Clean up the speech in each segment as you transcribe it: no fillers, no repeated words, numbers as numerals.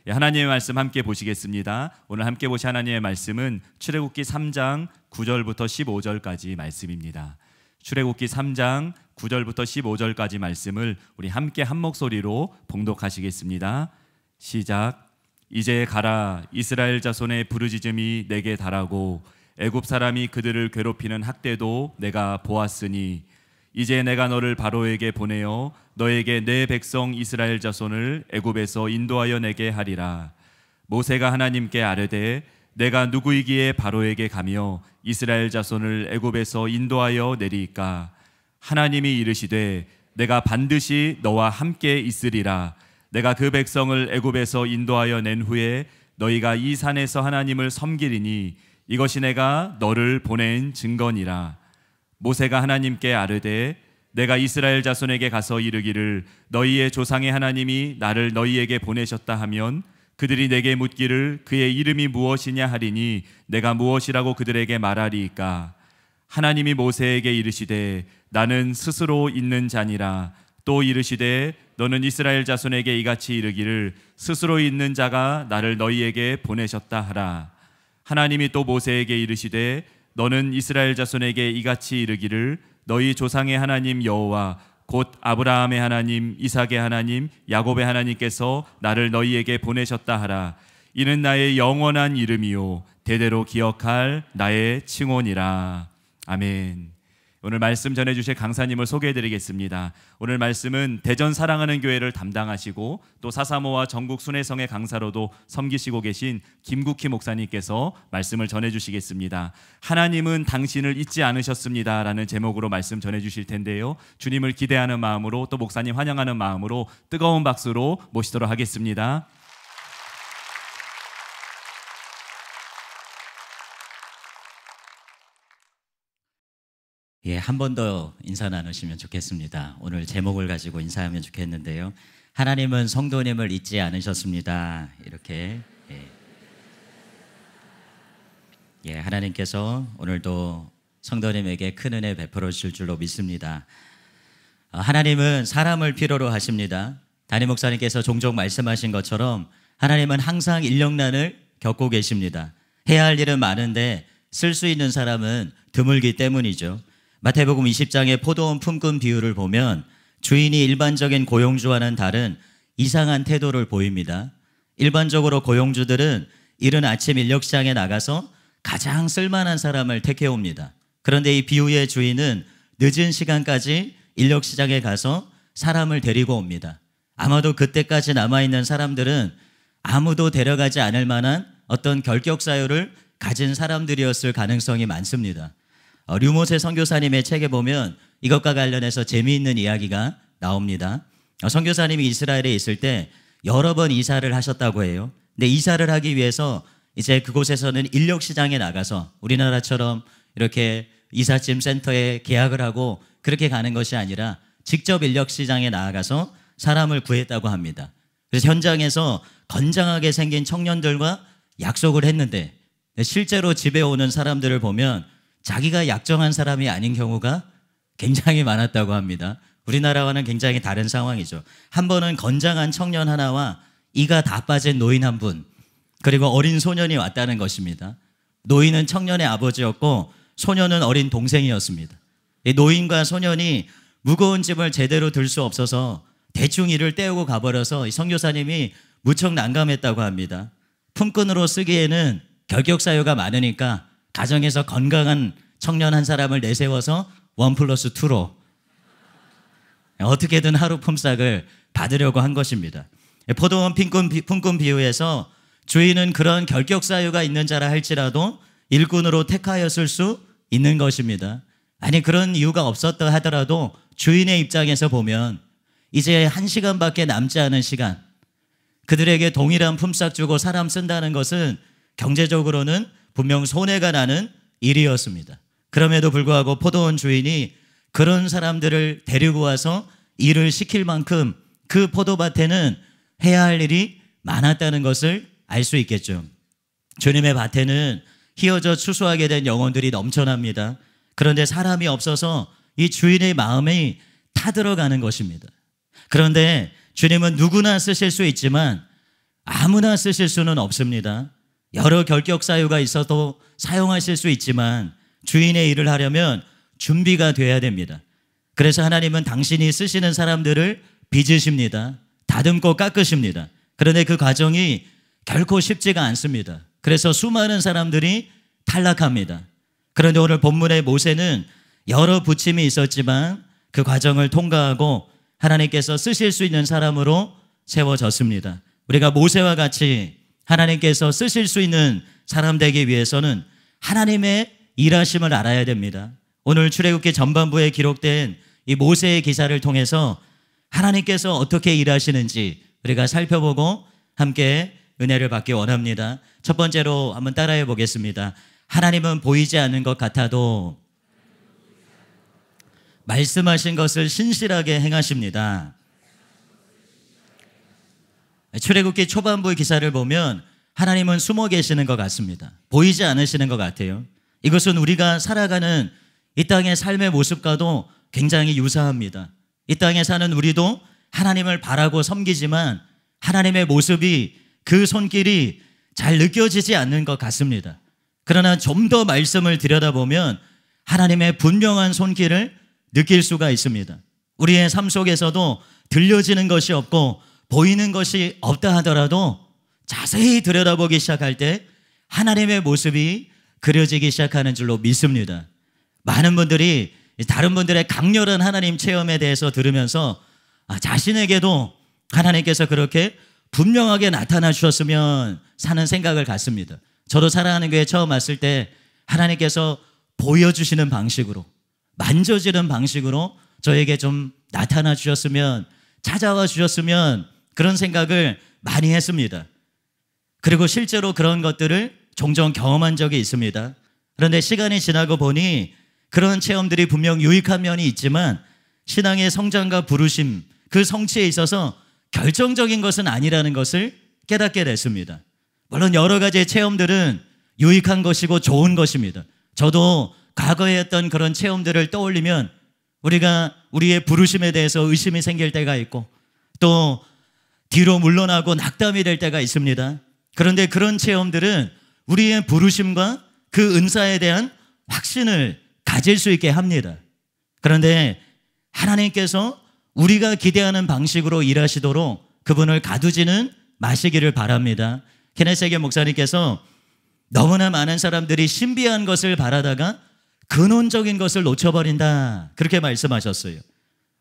하나님의 말씀 함께 보시겠습니다. 오늘 함께 보실 하나님의 말씀은 출애굽기 3장 9절부터 15절까지 말씀입니다. 출애굽기 3장 9절부터 15절까지 말씀을 우리 함께 한 목소리로 봉독하시겠습니다. 시작. 이제 가라. 이스라엘 자손의 부르짖음이 내게 달하고 애굽 사람이 그들을 괴롭히는 학대도 내가 보았으니 이제 내가 너를 바로에게 보내어 너에게 내 백성 이스라엘 자손을 애굽에서 인도하여 내게 하리라. 모세가 하나님께 아뢰되 내가 누구이기에 바로에게 가며 이스라엘 자손을 애굽에서 인도하여 내리이까? 하나님이 이르시되 내가 반드시 너와 함께 있으리라. 내가 그 백성을 애굽에서 인도하여 낸 후에 너희가 이 산에서 하나님을 섬기리니 이것이 내가 너를 보낸 증거니라. 모세가 하나님께 아뢰되 내가 이스라엘 자손에게 가서 이르기를 너희의 조상의 하나님이 나를 너희에게 보내셨다 하면 그들이 내게 묻기를 그의 이름이 무엇이냐 하리니 내가 무엇이라고 그들에게 말하리이까? 하나님이 모세에게 이르시되 나는 스스로 있는 자니라. 또 이르시되 너는 이스라엘 자손에게 이같이 이르기를 스스로 있는 자가 나를 너희에게 보내셨다 하라. 하나님이 또 모세에게 이르시되 너는 이스라엘 자손에게 이같이 이르기를 너희 조상의 하나님 여호와 곧 아브라함의 하나님, 이삭의 하나님, 야곱의 하나님께서 나를 너희에게 보내셨다 하라. 이는 나의 영원한 이름이요 대대로 기억할 나의 칭호니라. 아멘. 오늘 말씀 전해주실 강사님을 소개해드리겠습니다. 오늘 말씀은 대전 사랑하는 교회를 담당하시고 또 사사모와 전국 순회성의 강사로도 섬기시고 계신 김국희 목사님께서 말씀을 전해주시겠습니다. 하나님은 당신을 잊지 않으셨습니다 라는 제목으로 말씀 전해주실 텐데요, 주님을 기대하는 마음으로 또 목사님 환영하는 마음으로 뜨거운 박수로 모시도록 하겠습니다. 한 번 더 인사 나누시면 좋겠습니다. 오늘 제목을 가지고 인사하면 좋겠는데요, 하나님은 성도님을 잊지 않으셨습니다. 이렇게 하나님께서 오늘도 성도님에게 큰 은혜 베풀어 주실 줄로 믿습니다. 하나님은 사람을 필요로 하십니다. 담임 목사님께서 종종 말씀하신 것처럼 하나님은 항상 인력난을 겪고 계십니다. 해야 할 일은 많은데 쓸 수 있는 사람은 드물기 때문이죠. 마태복음 20장의 포도원 품꾼 비유를 보면 주인이 일반적인 고용주와는 다른 이상한 태도를 보입니다. 일반적으로 고용주들은 이른 아침 인력시장에 나가서 가장 쓸만한 사람을 택해옵니다. 그런데 이 비유의 주인은 늦은 시간까지 인력시장에 가서 사람을 데리고 옵니다. 아마도 그때까지 남아있는 사람들은 아무도 데려가지 않을 만한 어떤 결격 사유를 가진 사람들이었을 가능성이 많습니다. 류모세 선교사님의 책에 보면 이것과 관련해서 재미있는 이야기가 나옵니다. 선교사님이 이스라엘에 있을 때 여러 번 이사를 하셨다고 해요. 근데 이사를 하기 위해서 이제 그곳에서는 인력시장에 나가서 우리나라처럼 이렇게 이삿짐 센터에 계약을 하고 그렇게 가는 것이 아니라 직접 인력시장에 나아가서 사람을 구했다고 합니다. 그래서 현장에서 건장하게 생긴 청년들과 약속을 했는데 실제로 집에 오는 사람들을 보면 자기가 약정한 사람이 아닌 경우가 굉장히 많았다고 합니다. 우리나라와는 굉장히 다른 상황이죠. 한 번은 건장한 청년 하나와 이가 다 빠진 노인 한 분, 그리고 어린 소년이 왔다는 것입니다. 노인은 청년의 아버지였고 소년은 어린 동생이었습니다. 이 노인과 소년이 무거운 짐을 제대로 들 수 없어서 대충 일을 때우고 가버려서 이 선교사님이 무척 난감했다고 합니다. 품꾼으로 쓰기에는 결격 사유가 많으니까 가정에서 건강한 청년 한 사람을 내세워서 1+2로 어떻게든 하루 품삯을 받으려고 한 것입니다. 포도원 품꾼 비유에서 주인은 그런 결격 사유가 있는 자라 할지라도 일꾼으로 택하였을 수 있는 것입니다. 아니, 그런 이유가 없었다 하더라도 주인의 입장에서 보면 이제 1시간밖에 남지 않은 시간, 그들에게 동일한 품삯 주고 사람 쓴다는 것은 경제적으로는 분명 손해가 나는 일이었습니다. 그럼에도 불구하고 포도원 주인이 그런 사람들을 데리고 와서 일을 시킬 만큼 그 포도밭에는 해야 할 일이 많았다는 것을 알 수 있겠죠. 주님의 밭에는 희어져 추수하게 된 영혼들이 넘쳐납니다. 그런데 사람이 없어서 이 주인의 마음이 타들어가는 것입니다. 그런데 주님은 누구나 쓰실 수 있지만 아무나 쓰실 수는 없습니다. 여러 결격 사유가 있어도 사용하실 수 있지만 주인의 일을 하려면 준비가 돼야 됩니다. 그래서 하나님은 당신이 쓰시는 사람들을 빚으십니다. 다듬고 깎으십니다. 그런데 그 과정이 결코 쉽지가 않습니다. 그래서 수많은 사람들이 탈락합니다. 그런데 오늘 본문의 모세는 여러 부침이 있었지만 그 과정을 통과하고 하나님께서 쓰실 수 있는 사람으로 세워졌습니다. 우리가 모세와 같이 하나님께서 쓰실 수 있는 사람 되기 위해서는 하나님의 일하심을 알아야 됩니다. 오늘 출애굽기 전반부에 기록된 이 모세의 기사를 통해서 하나님께서 어떻게 일하시는지 우리가 살펴보고 함께 은혜를 받기 원합니다. 첫 번째로 한번 따라해 보겠습니다. 하나님은 보이지 않는 것 같아도 말씀하신 것을 신실하게 행하십니다. 출애굽기 초반부의 기사를 보면 하나님은 숨어 계시는 것 같습니다. 보이지 않으시는 것 같아요. 이것은 우리가 살아가는 이 땅의 삶의 모습과도 굉장히 유사합니다. 이 땅에 사는 우리도 하나님을 바라고 섬기지만 하나님의 모습이 그 손길이 잘 느껴지지 않는 것 같습니다. 그러나 좀 더 말씀을 들여다보면 하나님의 분명한 손길을 느낄 수가 있습니다. 우리의 삶 속에서도 들려지는 것이 없고 보이는 것이 없다 하더라도 자세히 들여다보기 시작할 때 하나님의 모습이 그려지기 시작하는 줄로 믿습니다. 많은 분들이 다른 분들의 강렬한 하나님 체험에 대해서 들으면서 자신에게도 하나님께서 그렇게 분명하게 나타나 주셨으면 사는 생각을 갖습니다. 저도 사랑하는 교회 처음 왔을 때 하나님께서 보여주시는 방식으로, 만져지는 방식으로 저에게 좀 나타나 주셨으면, 찾아와 주셨으면 그런 생각을 많이 했습니다. 그리고 실제로 그런 것들을 종종 경험한 적이 있습니다. 그런데 시간이 지나고 보니 그런 체험들이 분명 유익한 면이 있지만 신앙의 성장과 부르심, 그 성취에 있어서 결정적인 것은 아니라는 것을 깨닫게 됐습니다. 물론 여러 가지의 체험들은 유익한 것이고 좋은 것입니다. 저도 과거에 했던 그런 체험들을 떠올리면 우리가 우리의 부르심에 대해서 의심이 생길 때가 있고 또 뒤로 물러나고 낙담이 될 때가 있습니다. 그런데 그런 체험들은 우리의 부르심과 그 은사에 대한 확신을 가질 수 있게 합니다. 그런데 하나님께서 우리가 기대하는 방식으로 일하시도록 그분을 가두지는 마시기를 바랍니다. 케네세게 목사님께서 너무나 많은 사람들이 신비한 것을 바라다가 근원적인 것을 놓쳐버린다, 그렇게 말씀하셨어요.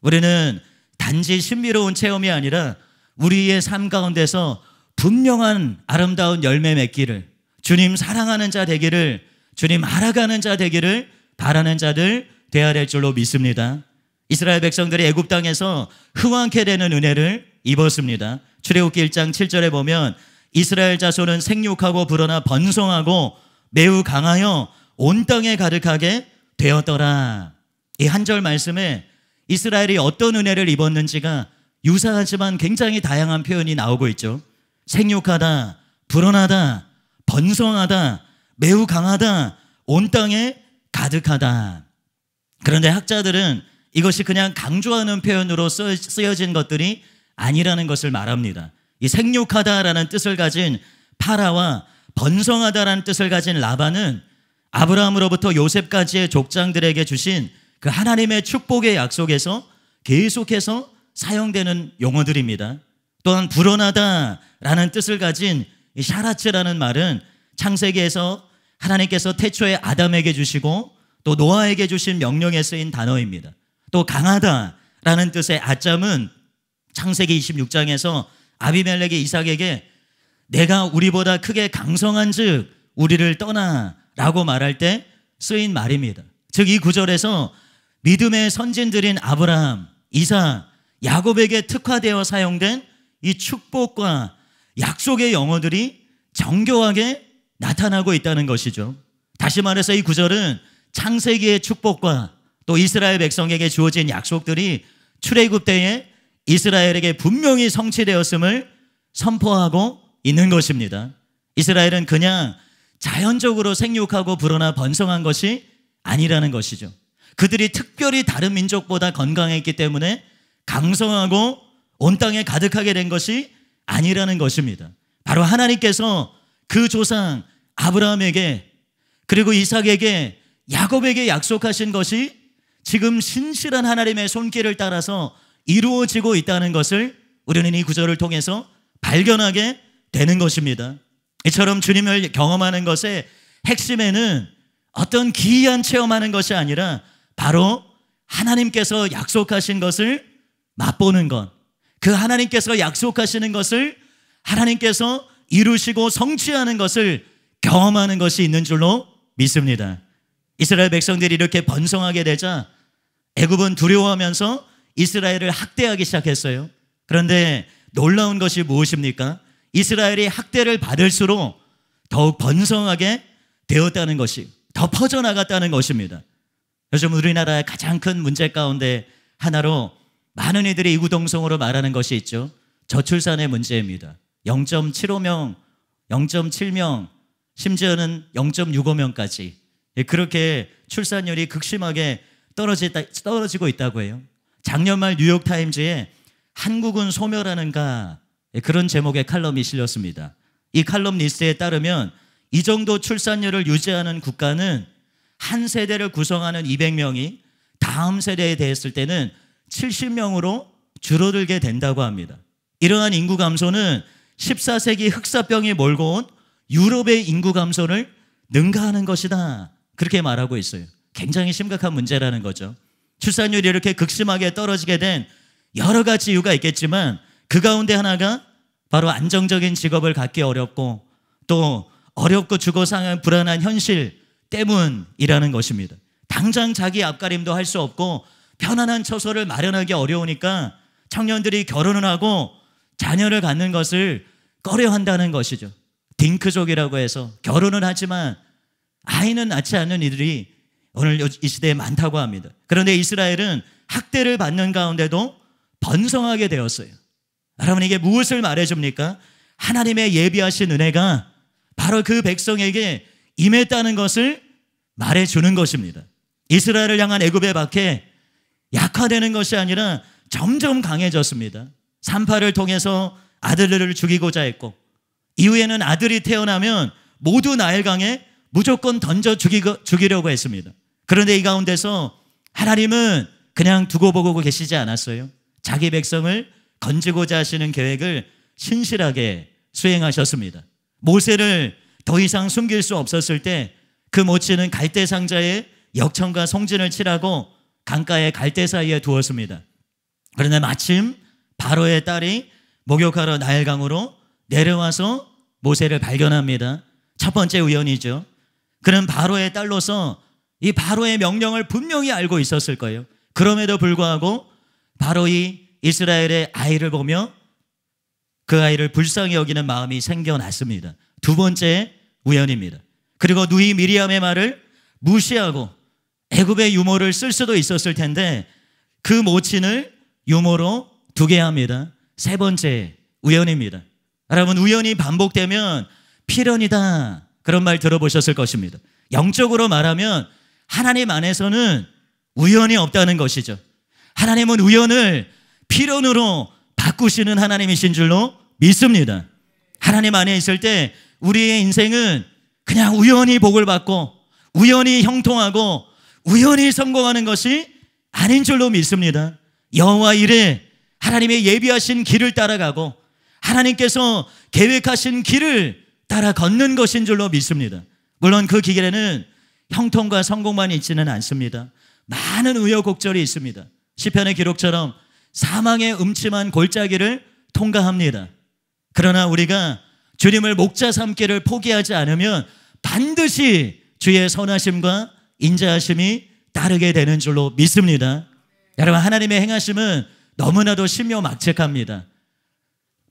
우리는 단지 신비로운 체험이 아니라 우리의 삶 가운데서 분명한 아름다운 열매 맺기를, 주님 사랑하는 자 되기를, 주님 알아가는 자 되기를 바라는 자들 되어야 될 줄로 믿습니다. 이스라엘 백성들이 애굽 땅에서 흥왕케 되는 은혜를 입었습니다. 출애굽기 1장 7절에 보면 이스라엘 자손은 생육하고 불어나 번성하고 매우 강하여 온 땅에 가득하게 되었더라. 이 한 절 말씀에 이스라엘이 어떤 은혜를 입었는지가 유사하지만 굉장히 다양한 표현이 나오고 있죠. 생육하다, 불어나다, 번성하다, 매우 강하다, 온 땅에 가득하다. 그런데 학자들은 이것이 그냥 강조하는 표현으로 쓰여진 것들이 아니라는 것을 말합니다. 이 생육하다라는 뜻을 가진 파라와 번성하다라는 뜻을 가진 라반은 아브라함으로부터 요셉까지의 족장들에게 주신 그 하나님의 축복의 약속에서 계속해서 사용되는 용어들입니다. 또한 불어나다라는 뜻을 가진 이 샤라츠라는 말은 창세기에서 하나님께서 태초에 아담에게 주시고 또 노아에게 주신 명령에 쓰인 단어입니다. 또 강하다라는 뜻의 아짬은 창세기 26장에서 아비멜렉이 이삭에게 내가 우리보다 크게 강성한 즉 우리를 떠나 라고 말할 때 쓰인 말입니다. 즉 이 구절에서 믿음의 선진들인 아브라함, 이삭, 야곱에게 특화되어 사용된 이 축복과 약속의 영어들이 정교하게 나타나고 있다는 것이죠. 다시 말해서 이 구절은 창세기의 축복과 또 이스라엘 백성에게 주어진 약속들이 출애굽 때에 이스라엘에게 분명히 성취되었음을 선포하고 있는 것입니다. 이스라엘은 그냥 자연적으로 생육하고 불어나 번성한 것이 아니라는 것이죠. 그들이 특별히 다른 민족보다 건강했기 때문에 강성하고 온 땅에 가득하게 된 것이 아니라는 것입니다. 바로 하나님께서 그 조상 아브라함에게 그리고 이삭에게 야곱에게 약속하신 것이 지금 신실한 하나님의 손길을 따라서 이루어지고 있다는 것을 우리는 이 구절을 통해서 발견하게 되는 것입니다. 이처럼 주님을 경험하는 것의 핵심에는 어떤 기이한 체험하는 것이 아니라 바로 하나님께서 약속하신 것을 맛보는 것, 그 하나님께서 약속하시는 것을 하나님께서 이루시고 성취하는 것을 경험하는 것이 있는 줄로 믿습니다. 이스라엘 백성들이 이렇게 번성하게 되자 애굽은 두려워하면서 이스라엘을 학대하기 시작했어요. 그런데 놀라운 것이 무엇입니까? 이스라엘이 학대를 받을수록 더욱 번성하게 되었다는 것이, 더 퍼져나갔다는 것입니다. 요즘 우리나라의 가장 큰 문제 가운데 하나로 많은 이들이 이구동성으로 말하는 것이 있죠. 저출산의 문제입니다. 0.75명, 0.7명, 심지어는 0.65명까지 그렇게 출산율이 극심하게 떨어지고 있다고 해요. 작년 말 뉴욕타임즈에 한국은 소멸하는가 그런 제목의 칼럼이 실렸습니다. 이 칼럼니스트에 따르면 이 정도 출산율을 유지하는 국가는 한 세대를 구성하는 200명이 다음 세대에 대했을 때는 70명으로 줄어들게 된다고 합니다. 이러한 인구 감소는 14세기 흑사병이 몰고 온 유럽의 인구 감소를 능가하는 것이다, 그렇게 말하고 있어요. 굉장히 심각한 문제라는 거죠. 출산율이 이렇게 극심하게 떨어지게 된 여러 가지 이유가 있겠지만 그 가운데 하나가 바로 안정적인 직업을 갖기 어렵고 또 어렵고 주거 상황 불안한 현실 때문이라는 것입니다. 당장 자기 앞가림도 할 수 없고 편안한 처소를 마련하기 어려우니까 청년들이 결혼을 하고 자녀를 갖는 것을 꺼려한다는 것이죠. 딩크족이라고 해서 결혼을 하지만 아이는 낳지 않는 이들이 오늘 이 시대에 많다고 합니다. 그런데 이스라엘은 학대를 받는 가운데도 번성하게 되었어요. 여러분, 이게 무엇을 말해줍니까? 하나님의 예비하신 은혜가 바로 그 백성에게 임했다는 것을 말해주는 것입니다. 이스라엘을 향한 애굽의 박해, 약화되는 것이 아니라 점점 강해졌습니다. 산파를 통해서 아들들을 죽이고자 했고 이후에는 아들이 태어나면 모두 나일강에 무조건 던져 죽이려고 했습니다. 그런데 이 가운데서 하나님은 그냥 두고 보고 계시지 않았어요. 자기 백성을 건지고자 하시는 계획을 신실하게 수행하셨습니다. 모세를 더 이상 숨길 수 없었을 때 그 모친은 갈대 상자에 역청과 송진을 칠하고 강가의 갈대 사이에 두었습니다. 그런데 마침 바로의 딸이 목욕하러 나일강으로 내려와서 모세를 발견합니다. 첫 번째 우연이죠. 그는 바로의 딸로서 이 바로의 명령을 분명히 알고 있었을 거예요. 그럼에도 불구하고 바로 이 이스라엘의 아이를 보며 그 아이를 불쌍히 여기는 마음이 생겨났습니다. 두 번째 우연입니다. 그리고 누이 미리암의 말을 무시하고 애굽의 유모를 쓸 수도 있었을 텐데 그 모친을 유모로 두게 합니다. 세 번째 우연입니다. 여러분, 우연이 반복되면 필연이다, 그런 말 들어보셨을 것입니다. 영적으로 말하면 하나님 안에서는 우연이 없다는 것이죠. 하나님은 우연을 필연으로 바꾸시는 하나님이신 줄로 믿습니다. 하나님 안에 있을 때 우리의 인생은 그냥 우연히 복을 받고 우연히 형통하고 우연히 성공하는 것이 아닌 줄로 믿습니다. 여호와 이레, 하나님의 예비하신 길을 따라가고 하나님께서 계획하신 길을 따라 걷는 것인 줄로 믿습니다. 물론 그 길에는 형통과 성공만 있지는 않습니다. 많은 우여곡절이 있습니다. 시편의 기록처럼 사망의 음침한 골짜기를 통과합니다. 그러나 우리가 주님을 목자 삼기를 포기하지 않으면 반드시 주의 선하심과 인자하심이 따르게 되는 줄로 믿습니다. 여러분, 하나님의 행하심은 너무나도 신묘막측합니다.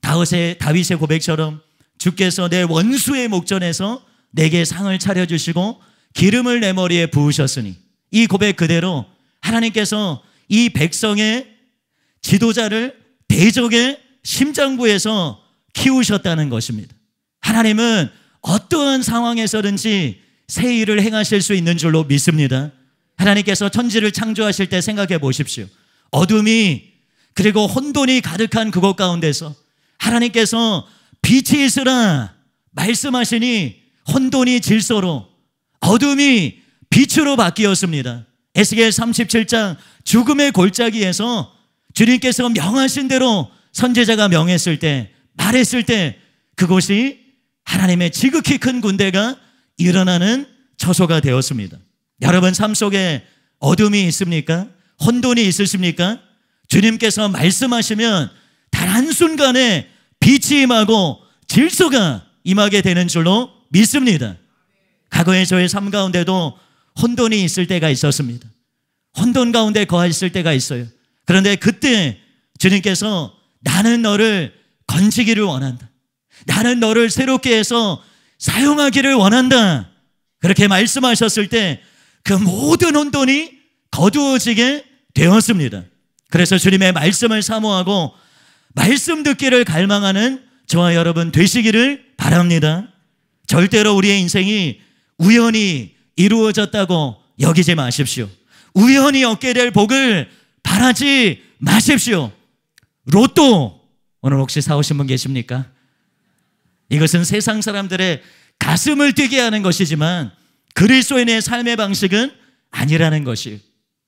다윗의 고백처럼 주께서 내 원수의 목전에서 내게 상을 차려주시고 기름을 내 머리에 부으셨으니, 이 고백 그대로 하나님께서 이 백성의 지도자를 대적의 심장부에서 키우셨다는 것입니다. 하나님은 어떠한 상황에서든지 새 일을 행하실 수 있는 줄로 믿습니다. 하나님께서 천지를 창조하실 때 생각해 보십시오. 어둠이 그리고 혼돈이 가득한 그곳 가운데서 하나님께서 빛이 있으라 말씀하시니 혼돈이 질서로 어둠이 빛으로 바뀌었습니다. 에스겔 37장 죽음의 골짜기에서 주님께서 명하신 대로 선지자가 명했을 때, 말했을 때 그곳이 하나님의 지극히 큰 군대가 일어나는 처소가 되었습니다. 여러분 삶 속에 어둠이 있습니까? 혼돈이 있으십니까? 주님께서 말씀하시면 단 한순간에 빛이 임하고 질서가 임하게 되는 줄로 믿습니다. 과거에 저의 삶 가운데도 혼돈이 있을 때가 있었습니다. 혼돈 가운데 거하실 때가 있어요. 그런데 그때 주님께서 나는 너를 건지기를 원한다. 나는 너를 새롭게 해서 사용하기를 원한다. 그렇게 말씀하셨을 때 그 모든 혼돈이 거두어지게 되었습니다. 그래서 주님의 말씀을 사모하고 말씀 듣기를 갈망하는 저와 여러분 되시기를 바랍니다. 절대로 우리의 인생이 우연히 이루어졌다고 여기지 마십시오. 우연히 얻게 될 복을 바라지 마십시오. 로또 오늘 혹시 사오신 분 계십니까? 이것은 세상 사람들의 가슴을 뛰게 하는 것이지만 그리스도인의 삶의 방식은 아니라는 것이에요.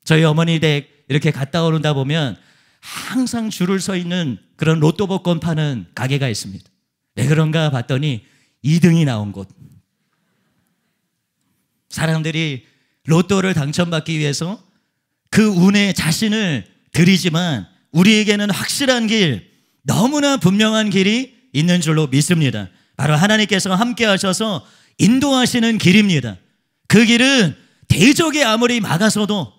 저희 어머니 댁 이렇게 갔다 오는다 보면 항상 줄을 서 있는 그런 로또 복권 파는 가게가 있습니다. 왜 그런가 봤더니 2등이 나온 곳. 사람들이 로또를 당첨받기 위해서 그 운에 자신을 들이지만 우리에게는 확실한 길, 너무나 분명한 길이 있는 줄로 믿습니다. 바로 하나님께서 함께 하셔서 인도하시는 길입니다. 그 길은 대적이 아무리 막아서도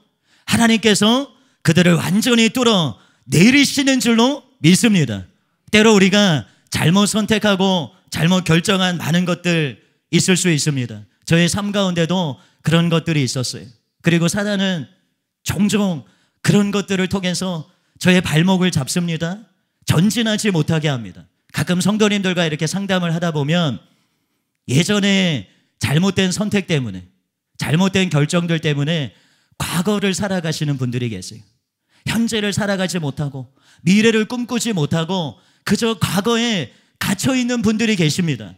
하나님께서 그들을 완전히 뚫어 내리시는 줄로 믿습니다. 때로 우리가 잘못 선택하고 잘못 결정한 많은 것들 있을 수 있습니다. 저의 삶 가운데도 그런 것들이 있었어요. 그리고 사단은 종종 그런 것들을 통해서 저의 발목을 잡습니다. 전진하지 못하게 합니다. 가끔 성도님들과 이렇게 상담을 하다 보면 예전에 잘못된 선택 때문에, 잘못된 결정들 때문에 과거를 살아가시는 분들이 계세요. 현재를 살아가지 못하고 미래를 꿈꾸지 못하고 그저 과거에 갇혀있는 분들이 계십니다.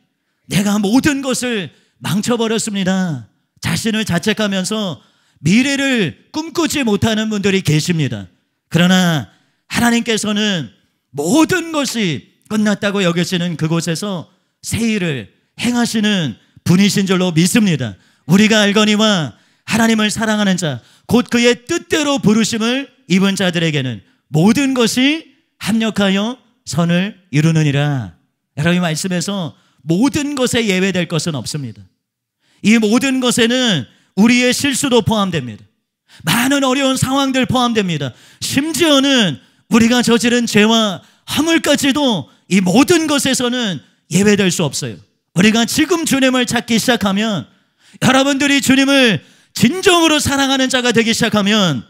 내가 모든 것을 망쳐버렸습니다. 자신을 자책하면서 미래를 꿈꾸지 못하는 분들이 계십니다. 그러나 하나님께서는 모든 것이 끝났다고 여기시는 그곳에서 새 일을 행하시는 분이신 줄로 믿습니다. 우리가 알거니와 하나님을 사랑하는 자, 곧 그의 뜻대로 부르심을 입은 자들에게는 모든 것이 합력하여 선을 이루느니라. 여러분, 이 말씀에서 모든 것에 예외될 것은 없습니다. 이 모든 것에는 우리의 실수도 포함됩니다. 많은 어려운 상황들 포함됩니다. 심지어는 우리가 저지른 죄와 허물까지도 이 모든 것에서는 예외될 수 없어요. 우리가 지금 주님을 찾기 시작하면, 여러분들이 주님을 진정으로 사랑하는 자가 되기 시작하면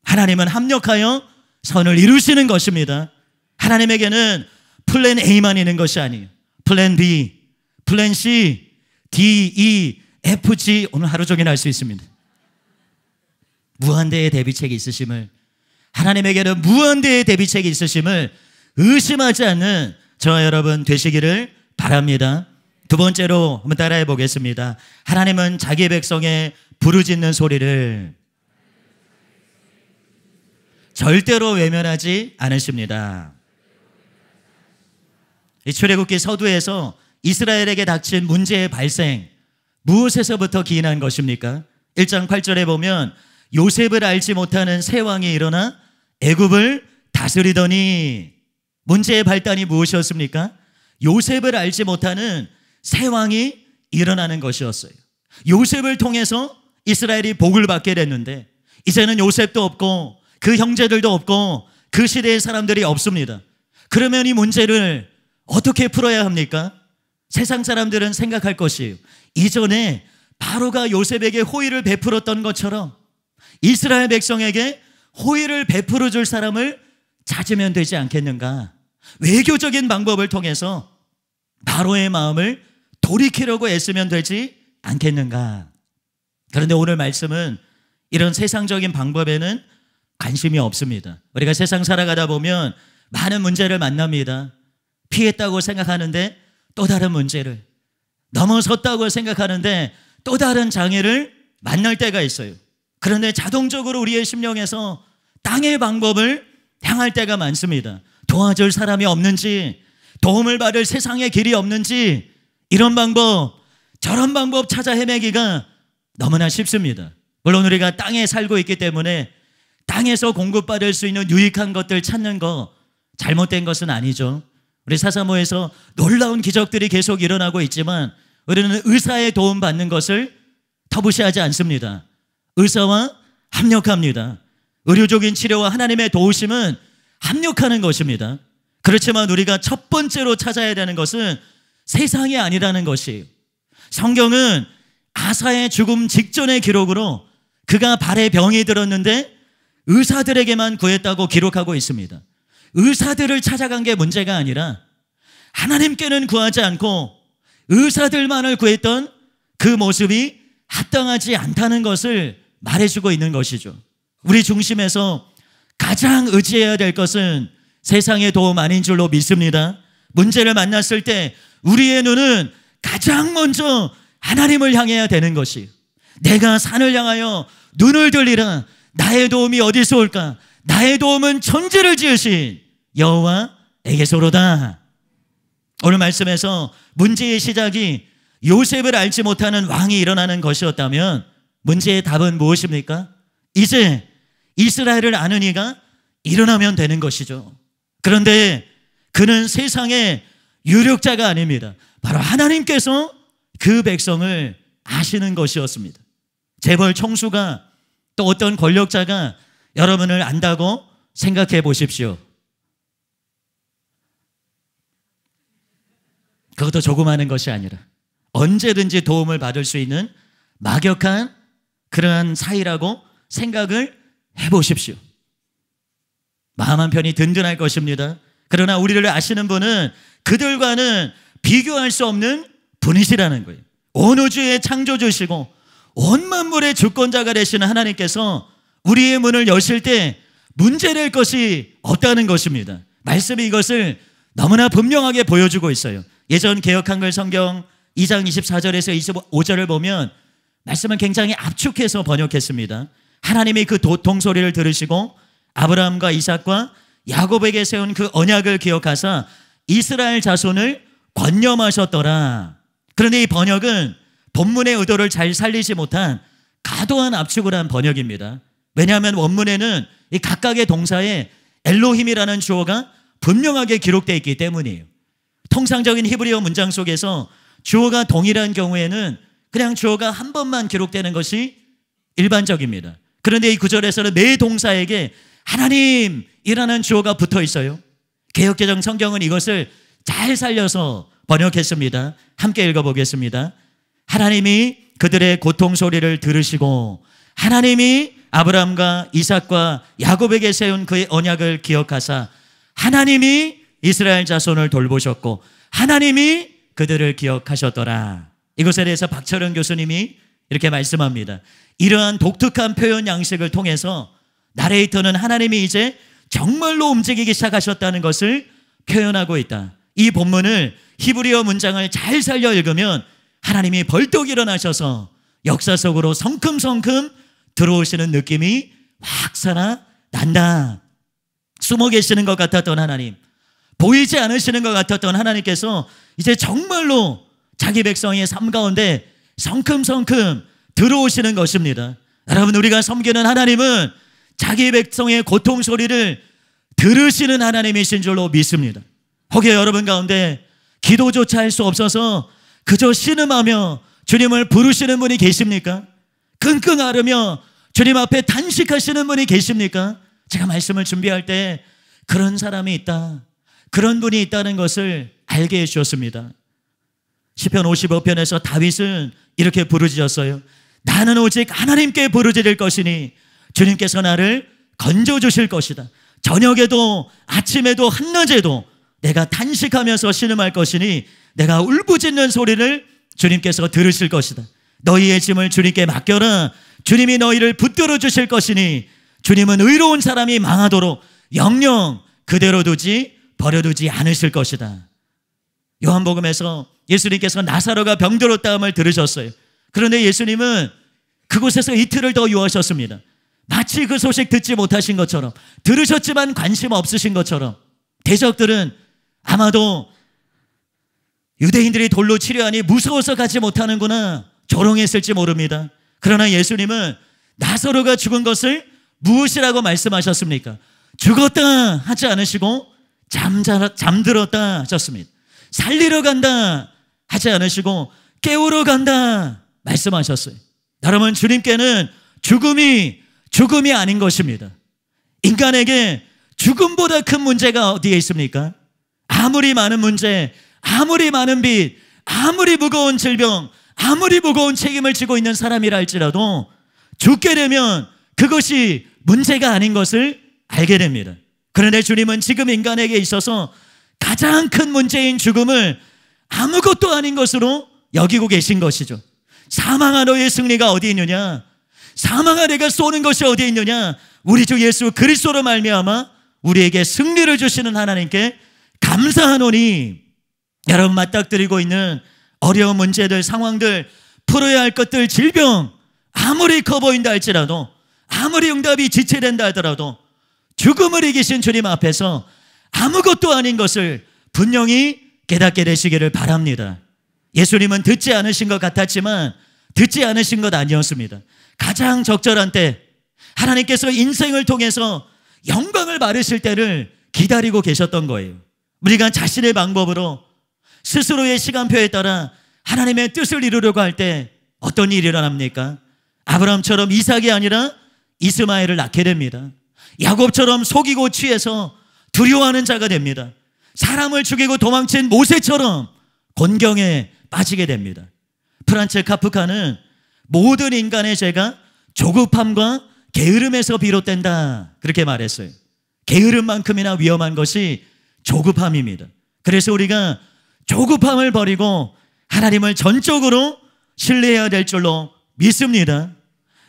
하나님은 합력하여 선을 이루시는 것입니다. 하나님에게는 플랜 A만 있는 것이 아니에요. 플랜 B, 플랜 C, D, E, F, G 오늘 하루 종일 할 수 있습니다. 무한대의 대비책이 있으심을, 하나님에게는 무한대의 대비책이 있으심을 의심하지 않는 저와 여러분 되시기를 바랍니다. 두 번째로 한번 따라해 보겠습니다. 하나님은 자기 백성의 부르짖는 소리를 절대로 외면하지 않으십니다. 이 출애굽기 서두에서 이스라엘에게 닥친 문제의 발생, 무엇에서부터 기인한 것입니까? 1장 8절에 보면 요셉을 알지 못하는 새 왕이 일어나 애굽을 다스리더니, 문제의 발단이 무엇이었습니까? 요셉을 알지 못하는 새 왕이 일어나는 것이었어요. 요셉을 통해서 이스라엘이 복을 받게 됐는데 이제는 요셉도 없고 그 형제들도 없고 그 시대의 사람들이 없습니다. 그러면 이 문제를 어떻게 풀어야 합니까? 세상 사람들은 생각할 것이에요. 이전에 바로가 요셉에게 호의를 베풀었던 것처럼 이스라엘 백성에게 호의를 베풀어 줄 사람을 찾으면 되지 않겠는가? 외교적인 방법을 통해서 바로의 마음을 돌이키려고 애쓰면 되지 않겠는가? 그런데 오늘 말씀은 이런 세상적인 방법에는 관심이 없습니다. 우리가 세상 살아가다 보면 많은 문제를 만납니다. 피했다고 생각하는데 또 다른 문제를 넘어섰다고 생각하는데 또 다른 장애를 만날 때가 있어요. 그런데 자동적으로 우리의 심령에서 땅의 방법을 향할 때가 많습니다. 도와줄 사람이 없는지, 도움을 받을 세상의 길이 없는지, 이런 방법 저런 방법 찾아 헤매기가 너무나 쉽습니다. 물론 우리가 땅에 살고 있기 때문에 땅에서 공급받을 수 있는 유익한 것들 찾는 거 잘못된 것은 아니죠. 우리 사사모에서 놀라운 기적들이 계속 일어나고 있지만 우리는 의사의 도움 받는 것을 터부시하지 않습니다. 의사와 합력합니다. 의료적인 치료와 하나님의 도우심은 합력하는 것입니다. 그렇지만 우리가 첫 번째로 찾아야 되는 것은 세상이 아니라는 것이에요. 성경은 아사의 죽음 직전의 기록으로 그가 발에 병이 들었는데 의사들에게만 구했다고 기록하고 있습니다. 의사들을 찾아간 게 문제가 아니라 하나님께는 구하지 않고 의사들만을 구했던 그 모습이 합당하지 않다는 것을 말해주고 있는 것이죠. 우리 중심에서 가장 의지해야 될 것은 세상의 도움 아닌 줄로 믿습니다. 문제를 만났을 때 우리의 눈은 가장 먼저 하나님을 향해야 되는 것이, 내가 산을 향하여 눈을 들리라. 나의 도움이 어디서 올까? 나의 도움은 천지를 지으신 여호와에게서로다. 오늘 말씀에서 문제의 시작이 요셉을 알지 못하는 왕이 일어나는 것이었다면 문제의 답은 무엇입니까? 이제 이스라엘을 아는 이가 일어나면 되는 것이죠. 그런데 그는 세상의 유력자가 아닙니다. 바로 하나님께서 그 백성을 아시는 것이었습니다. 재벌 총수가 또 어떤 권력자가 여러분을 안다고 생각해 보십시오. 그것도 조그마한 것이 아니라 언제든지 도움을 받을 수 있는 막역한 그러한 사이라고 생각을 해보십시오. 마음 한편이 든든할 것입니다. 그러나 우리를 아시는 분은 그들과는 비교할 수 없는 분이시라는 거예요. 온 우주의 창조주시고 온 만물의 주권자가 되시는 하나님께서 우리의 문을 여실 때 문제될 것이 없다는 것입니다. 말씀이 이것을 너무나 분명하게 보여주고 있어요. 예전 개역 한글 성경 2장 24절에서 25절을 보면 말씀은 굉장히 압축해서 번역했습니다. 하나님이 그 도통소리를 들으시고 아브라함과 이삭과 야곱에게 세운 그 언약을 기억하사 이스라엘 자손을 권념하셨더라. 그런데 이 번역은 본문의 의도를 잘 살리지 못한 과도한 압축을 한 번역입니다. 왜냐하면 원문에는 이 각각의 동사에 엘로힘이라는 주어가 분명하게 기록되어 있기 때문이에요. 통상적인 히브리어 문장 속에서 주어가 동일한 경우에는 그냥 주어가 한 번만 기록되는 것이 일반적입니다. 그런데 이 구절에서는 매 동사에게 하나님이라는 주어가 붙어 있어요. 개역개정 성경은 이것을 잘 살려서 번역했습니다. 함께 읽어보겠습니다. 하나님이 그들의 고통 소리를 들으시고 하나님이 아브라함과 이삭과 야곱에게 세운 그의 언약을 기억하사 하나님이 이스라엘 자손을 돌보셨고 하나님이 그들을 기억하셨더라. 이것에 대해서 박철현 교수님이 이렇게 말씀합니다. 이러한 독특한 표현 양식을 통해서 나레이터는 하나님이 이제 정말로 움직이기 시작하셨다는 것을 표현하고 있다. 이 본문을 히브리어 문장을 잘 살려 읽으면 하나님이 벌떡 일어나셔서 역사 속으로 성큼성큼 들어오시는 느낌이 확 살아난다. 숨어 계시는 것 같았던 하나님, 보이지 않으시는 것 같았던 하나님께서 이제 정말로 자기 백성의 삶 가운데 성큼성큼 들어오시는 것입니다. 여러분, 우리가 섬기는 하나님은 자기 백성의 고통 소리를 들으시는 하나님이신 줄로 믿습니다. 혹여 여러분 가운데 기도조차 할 수 없어서 그저 신음하며 주님을 부르시는 분이 계십니까? 끙끙 앓으며 주님 앞에 단식하시는 분이 계십니까? 제가 말씀을 준비할 때 그런 사람이 있다, 그런 분이 있다는 것을 알게 해주셨습니다. 시편 55편에서 다윗은 이렇게 부르짖었어요. 나는 오직 하나님께 부르짖을 것이니 주님께서 나를 건져주실 것이다. 저녁에도 아침에도 한낮에도 내가 탄식하면서 신음할 것이니 내가 울부짖는 소리를 주님께서 들으실 것이다. 너희의 짐을 주님께 맡겨라. 주님이 너희를 붙들어 주실 것이니 주님은 의로운 사람이 망하도록 영영 그대로 두지 버려두지 않으실 것이다. 요한복음에서 예수님께서 나사로가 병들었다함을 들으셨어요. 그런데 예수님은 그곳에서 이틀을 더 유하셨습니다. 마치 그 소식 듣지 못하신 것처럼, 들으셨지만 관심 없으신 것처럼, 대적들은 아마도 유대인들이 돌로 치려하니 무서워서 가지 못하는구나 조롱했을지 모릅니다. 그러나 예수님은 나사로가 죽은 것을 무엇이라고 말씀하셨습니까? 죽었다 하지 않으시고 잠들었다 하셨습니다. 살리러 간다 하지 않으시고 깨우러 간다 말씀하셨어요. 여러분, 주님께는 죽음이 아닌 것입니다. 인간에게 죽음보다 큰 문제가 어디에 있습니까? 아무리 많은 문제, 아무리 많은 빚, 아무리 무거운 질병, 아무리 무거운 책임을 지고 있는 사람이라 할지라도 죽게 되면 그것이 문제가 아닌 것을 알게 됩니다. 그런데 주님은 지금 인간에게 있어서 가장 큰 문제인 죽음을 아무것도 아닌 것으로 여기고 계신 것이죠. 사망아 너의 승리가 어디 있느냐? 사망아 내가 쏘는 것이 어디 있느냐? 우리 주 예수 그리스도로 말미암아 우리에게 승리를 주시는 하나님께 감사하노니, 여러분 맞닥뜨리고 있는 어려운 문제들, 상황들, 풀어야 할 것들, 질병 아무리 커 보인다 할지라도, 아무리 응답이 지체된다 하더라도 죽음을 이기신 주님 앞에서 아무것도 아닌 것을 분명히 깨닫게 되시기를 바랍니다. 예수님은 듣지 않으신 것 같았지만 듣지 않으신 것 아니었습니다. 가장 적절한 때, 하나님께서 인생을 통해서 영광을 바르실 때를 기다리고 계셨던 거예요. 우리가 자신의 방법으로 스스로의 시간표에 따라 하나님의 뜻을 이루려고 할 때 어떤 일이 일어납니까? 아브라함처럼 이삭이 아니라 이스마엘을 낳게 됩니다. 야곱처럼 속이고 취해서 두려워하는 자가 됩니다. 사람을 죽이고 도망친 모세처럼 곤경에 빠지게 됩니다. 프란츠 카프카는 모든 인간의 죄가 조급함과 게으름에서 비롯된다 그렇게 말했어요. 게으름만큼이나 위험한 것이 조급함입니다. 그래서 우리가 조급함을 버리고 하나님을 전적으로 신뢰해야 될 줄로 믿습니다.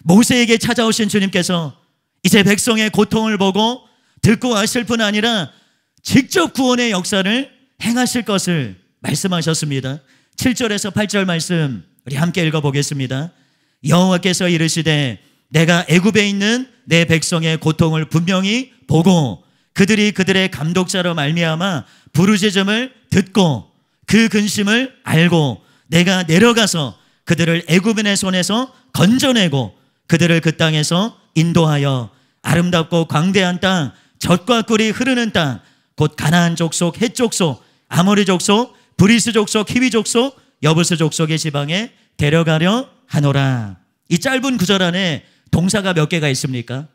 모세에게 찾아오신 주님께서 이제 백성의 고통을 보고 듣고 하실 뿐 아니라 직접 구원의 역사를 행하실 것을 말씀하셨습니다. 7절에서 8절 말씀 우리 함께 읽어보겠습니다. 여호와께서 이르시되 내가 애굽에 있는 내 백성의 고통을 분명히 보고 그들이 그들의 감독자로 말미암아 부르짖음을 듣고 그 근심을 알고 내가 내려가서 그들을 애굽인의 손에서 건져내고 그들을 그 땅에서 인도하여 아름답고 광대한 땅, 젖과 꿀이 흐르는 땅, 곧 가나안 족속, 헷 족속, 아모리 족속, 브리스 족속, 히위 족속, 여부스 족속의 지방에 데려가려 하노라. 이 짧은 구절 안에 동사가 몇 개가 있습니까?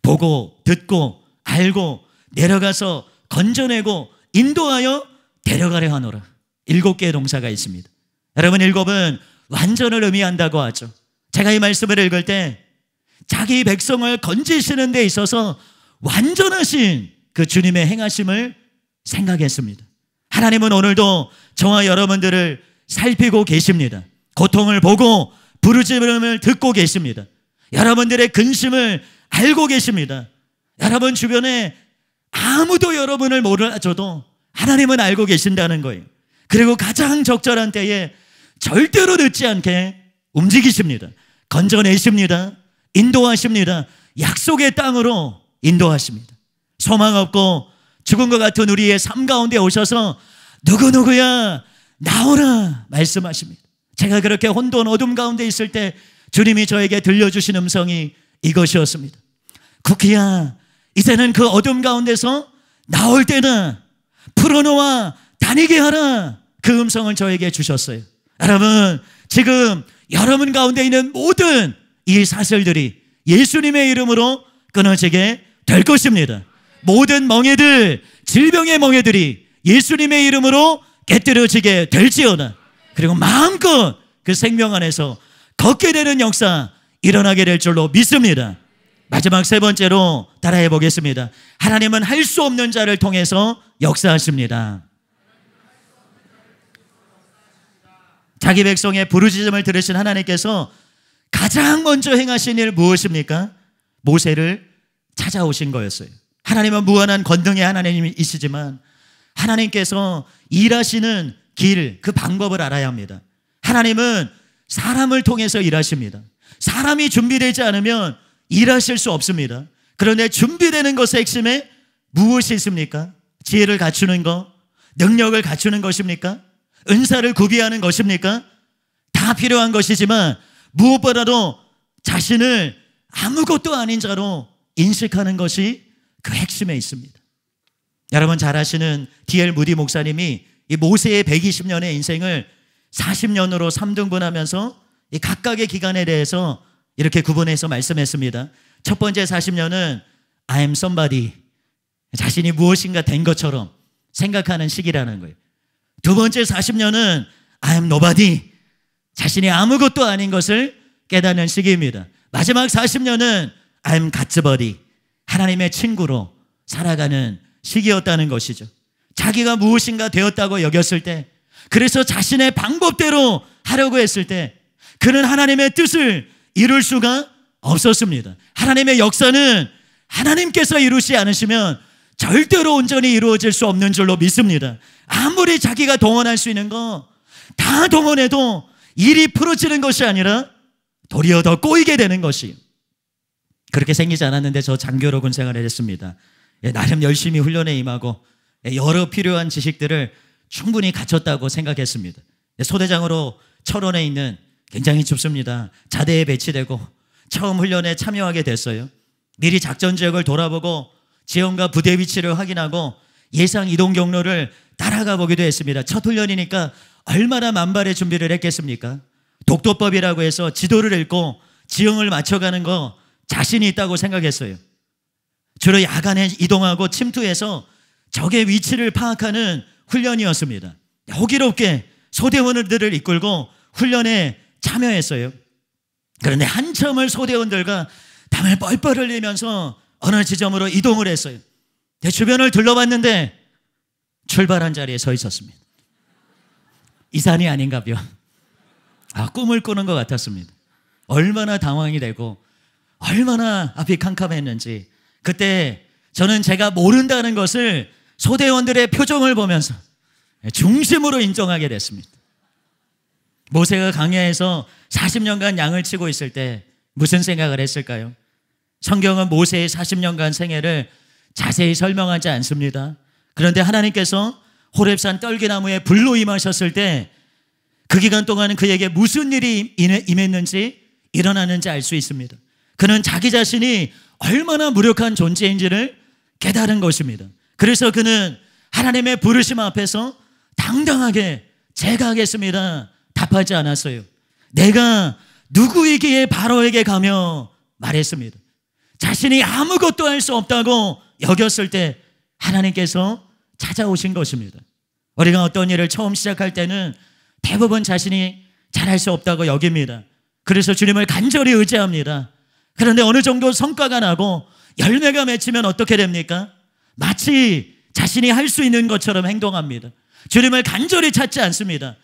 보고, 듣고, 알고, 내려가서 건져내고, 인도하여 데려가려 하노라. 7개의 동사가 있습니다. 여러분, 7은 완전을 의미한다고 하죠. 제가 이 말씀을 읽을 때 자기 백성을 건지시는 데 있어서 완전하신 그 주님의 행하심을 생각했습니다. 하나님은 오늘도 저와 여러분들을 살피고 계십니다. 고통을 보고 부르짖음을 듣고 계십니다. 여러분들의 근심을 알고 계십니다. 여러분 주변에 아무도 여러분을 몰라줘도 하나님은 알고 계신다는 거예요. 그리고 가장 적절한 때에 절대로 늦지 않게 움직이십니다. 건져내십니다. 인도하십니다. 약속의 땅으로 인도하십니다. 소망 없고 죽은 것 같은 우리의 삶 가운데 오셔서 누구누구야 나오라 말씀하십니다. 제가 그렇게 혼돈 어둠 가운데 있을 때 주님이 저에게 들려주신 음성이 이것이었습니다. 쿠키야, 이제는 그 어둠 가운데서 나올 때다. 풀어놓아 다니게 하라. 그 음성을 저에게 주셨어요. 여러분, 지금 여러분 가운데 있는 모든 이 사슬들이 예수님의 이름으로 끊어지게 될 것입니다. 모든 멍에들, 질병의 멍에들이 예수님의 이름으로 깨뜨려지게 될지어다. 그리고 마음껏 그 생명 안에서 걷게 되는 역사 일어나게 될 줄로 믿습니다. 마지막 세 번째로 따라해 보겠습니다. 하나님은 할 수 없는 자를 통해서 역사하십니다. 자기 백성의 부르짖음을 들으신 하나님께서 가장 먼저 행하신 일 무엇입니까? 모세를 찾아오신 거였어요. 하나님은 무한한 권능의 하나님이시지만 하나님께서 일하시는 길, 그 방법을 알아야 합니다. 하나님은 사람을 통해서 일하십니다. 사람이 준비되지 않으면 일하실 수 없습니다. 그런데 준비되는 것의 핵심에 무엇이 있습니까? 지혜를 갖추는 것, 능력을 갖추는 것입니까? 은사를 구비하는 것입니까? 다 필요한 것이지만 무엇보다도 자신을 아무것도 아닌 자로 인식하는 것이 그 핵심에 있습니다. 여러분 잘 아시는 D.L. 무디 목사님이 이 모세의 120년의 인생을 40년으로 3등분하면서 이 각각의 기간에 대해서 이렇게 구분해서 말씀했습니다. 첫 번째 40년은 I am somebody, 자신이 무엇인가 된 것처럼 생각하는 시기라는 거예요. 두 번째 40년은 I am nobody, 자신이 아무것도 아닌 것을 깨닫는 시기입니다. 마지막 40년은 I am God's body, 하나님의 친구로 살아가는 시기였다는 것이죠. 자기가 무엇인가 되었다고 여겼을 때, 그래서 자신의 방법대로 하려고 했을 때 그는 하나님의 뜻을 이룰 수가 없었습니다. 하나님의 역사는 하나님께서 이루지 않으시면 절대로 온전히 이루어질 수 없는 줄로 믿습니다. 아무리 자기가 동원할 수 있는 거 다 동원해도 일이 풀어지는 것이 아니라 도리어 더 꼬이게 되는 것이, 그렇게 생기지 않았는데 저 장교로 군 생활을 했습니다. 나름 열심히 훈련에 임하고 여러 필요한 지식들을 충분히 갖췄다고 생각했습니다. 소대장으로 철원에 있는, 굉장히 춥습니다, 자대에 배치되고 처음 훈련에 참여하게 됐어요. 미리 작전 지역을 돌아보고 지형과 부대 위치를 확인하고 예상 이동 경로를 따라가 보기도 했습니다. 첫 훈련이니까 얼마나 만발의 준비를 했겠습니까? 독도법이라고 해서 지도를 읽고 지형을 맞춰가는 거 자신이 있다고 생각했어요. 주로 야간에 이동하고 침투해서 적의 위치를 파악하는 훈련이었습니다. 호기롭게 소대원들을 이끌고 훈련에 참여했어요. 그런데 한참을 소대원들과 땀을 뻘뻘 흘리면서 어느 지점으로 이동을 했어요. 주변을 둘러봤는데 출발한 자리에 서 있었습니다. 이 산이 아닌가요? 꿈을 꾸는 것 같았습니다. 얼마나 당황이 되고 얼마나 앞이 캄캄했는지, 그때 저는 제가 모른다는 것을 소대원들의 표정을 보면서 중심으로 인정하게 됐습니다. 모세가 광야에서 40년간 양을 치고 있을 때 무슨 생각을 했을까요? 성경은 모세의 40년간 생애를 자세히 설명하지 않습니다. 그런데 하나님께서 호렙산 떨기나무에 불로 임하셨을 때 그 기간 동안 그에게 무슨 일이 임했는지, 일어나는지 알 수 있습니다. 그는 자기 자신이 얼마나 무력한 존재인지를 깨달은 것입니다. 그래서 그는 하나님의 부르심 앞에서 당당하게 제가 하겠습니다 답하지 않았어요. 내가 누구이기에 바로에게 가며 말했습니다. 자신이 아무것도 할 수 없다고 여겼을 때 하나님께서 찾아오신 것입니다. 우리가 어떤 일을 처음 시작할 때는 대부분 자신이 잘할 수 없다고 여깁니다. 그래서 주님을 간절히 의지합니다. 그런데 어느 정도 성과가 나고 열매가 맺히면 어떻게 됩니까? 마치 자신이 할 수 있는 것처럼 행동합니다. 주님을 간절히 찾지 않습니다.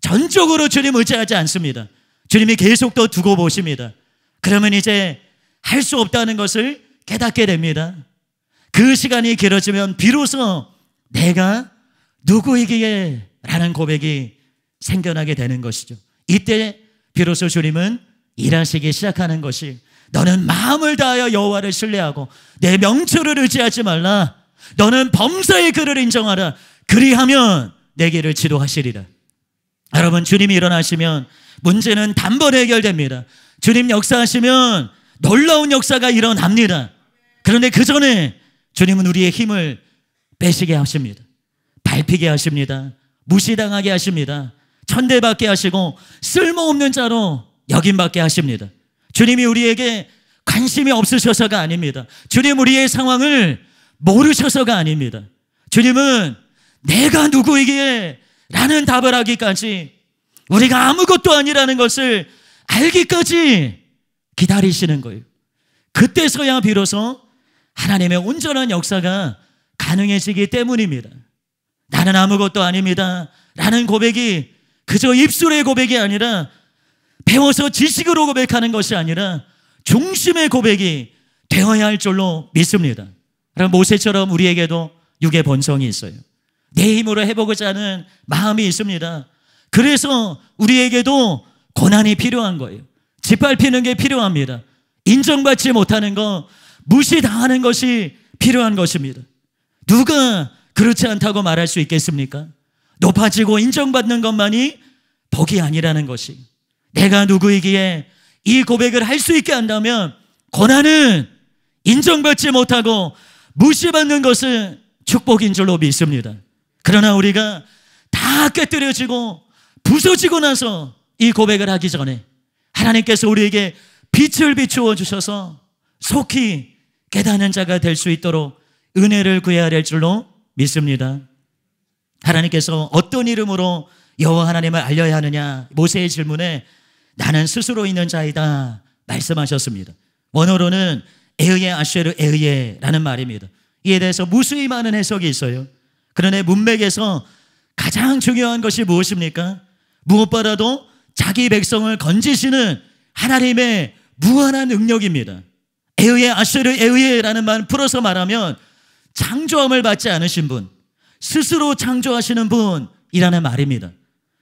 전적으로 주님 의지하지 않습니다. 주님이 계속 더 두고 보십니다. 그러면 이제 할 수 없다는 것을 깨닫게 됩니다. 그 시간이 길어지면 비로소 내가 누구이기에 라는 고백이 생겨나게 되는 것이죠. 이때 비로소 주님은 일하시기 시작하는 것이, 너는 마음을 다하여 여호와를 신뢰하고 내 명철을 의지하지 말라. 너는 범사의 그를 인정하라. 그리하면 내 길을 지도하시리라. 여러분, 주님이 일어나시면 문제는 단번에 해결됩니다. 주님 역사하시면 놀라운 역사가 일어납니다. 그런데 그 전에 주님은 우리의 힘을 빼시게 하십니다. 밟히게 하십니다. 무시당하게 하십니다. 천대받게 하시고 쓸모없는 자로 여김받게 하십니다. 주님이 우리에게 관심이 없으셔서가 아닙니다. 주님 우리의 상황을 모르셔서가 아닙니다. 주님은 내가 누구이기에 라는 답을 하기까지, 우리가 아무것도 아니라는 것을 알기까지 기다리시는 거예요. 그때서야 비로소 하나님의 온전한 역사가 가능해지기 때문입니다. 나는 아무것도 아닙니다 라는 고백이 그저 입술의 고백이 아니라, 배워서 지식으로 고백하는 것이 아니라 중심의 고백이 되어야 할 줄로 믿습니다. 그럼 모세처럼 우리에게도 육의 본성이 있어요. 내 힘으로 해보고자 하는 마음이 있습니다. 그래서 우리에게도 고난이 필요한 거예요. 짓밟히는 게 필요합니다. 인정받지 못하는 거, 무시당하는 것이 필요한 것입니다. 누가 그렇지 않다고 말할 수 있겠습니까? 높아지고 인정받는 것만이 복이 아니라는 것이, 내가 누구이기에 이 고백을 할 수 있게 한다면 고난은 인정받지 못하고 무시받는 것은 축복인 줄로 믿습니다. 그러나 우리가 다 깨뜨려지고 부서지고 나서 이 고백을 하기 전에 하나님께서 우리에게 빛을 비추어 주셔서 속히 깨닫는 자가 될 수 있도록 은혜를 구해야 될 줄로 믿습니다. 하나님께서 어떤 이름으로 여호와 하나님을 알려야 하느냐, 모세의 질문에 나는 스스로 있는 자이다 말씀하셨습니다. 원어로는 에흐예 아쉐르 에흐예라는 말입니다. 이에 대해서 무수히 많은 해석이 있어요. 그러나 문맥에서 가장 중요한 것이 무엇입니까? 무엇보다도 자기 백성을 건지시는 하나님의 무한한 능력입니다. 에흐예 아쉐르 에흐예라는 말 풀어서 말하면 창조함을 받지 않으신 분, 스스로 창조하시는 분이라는 말입니다.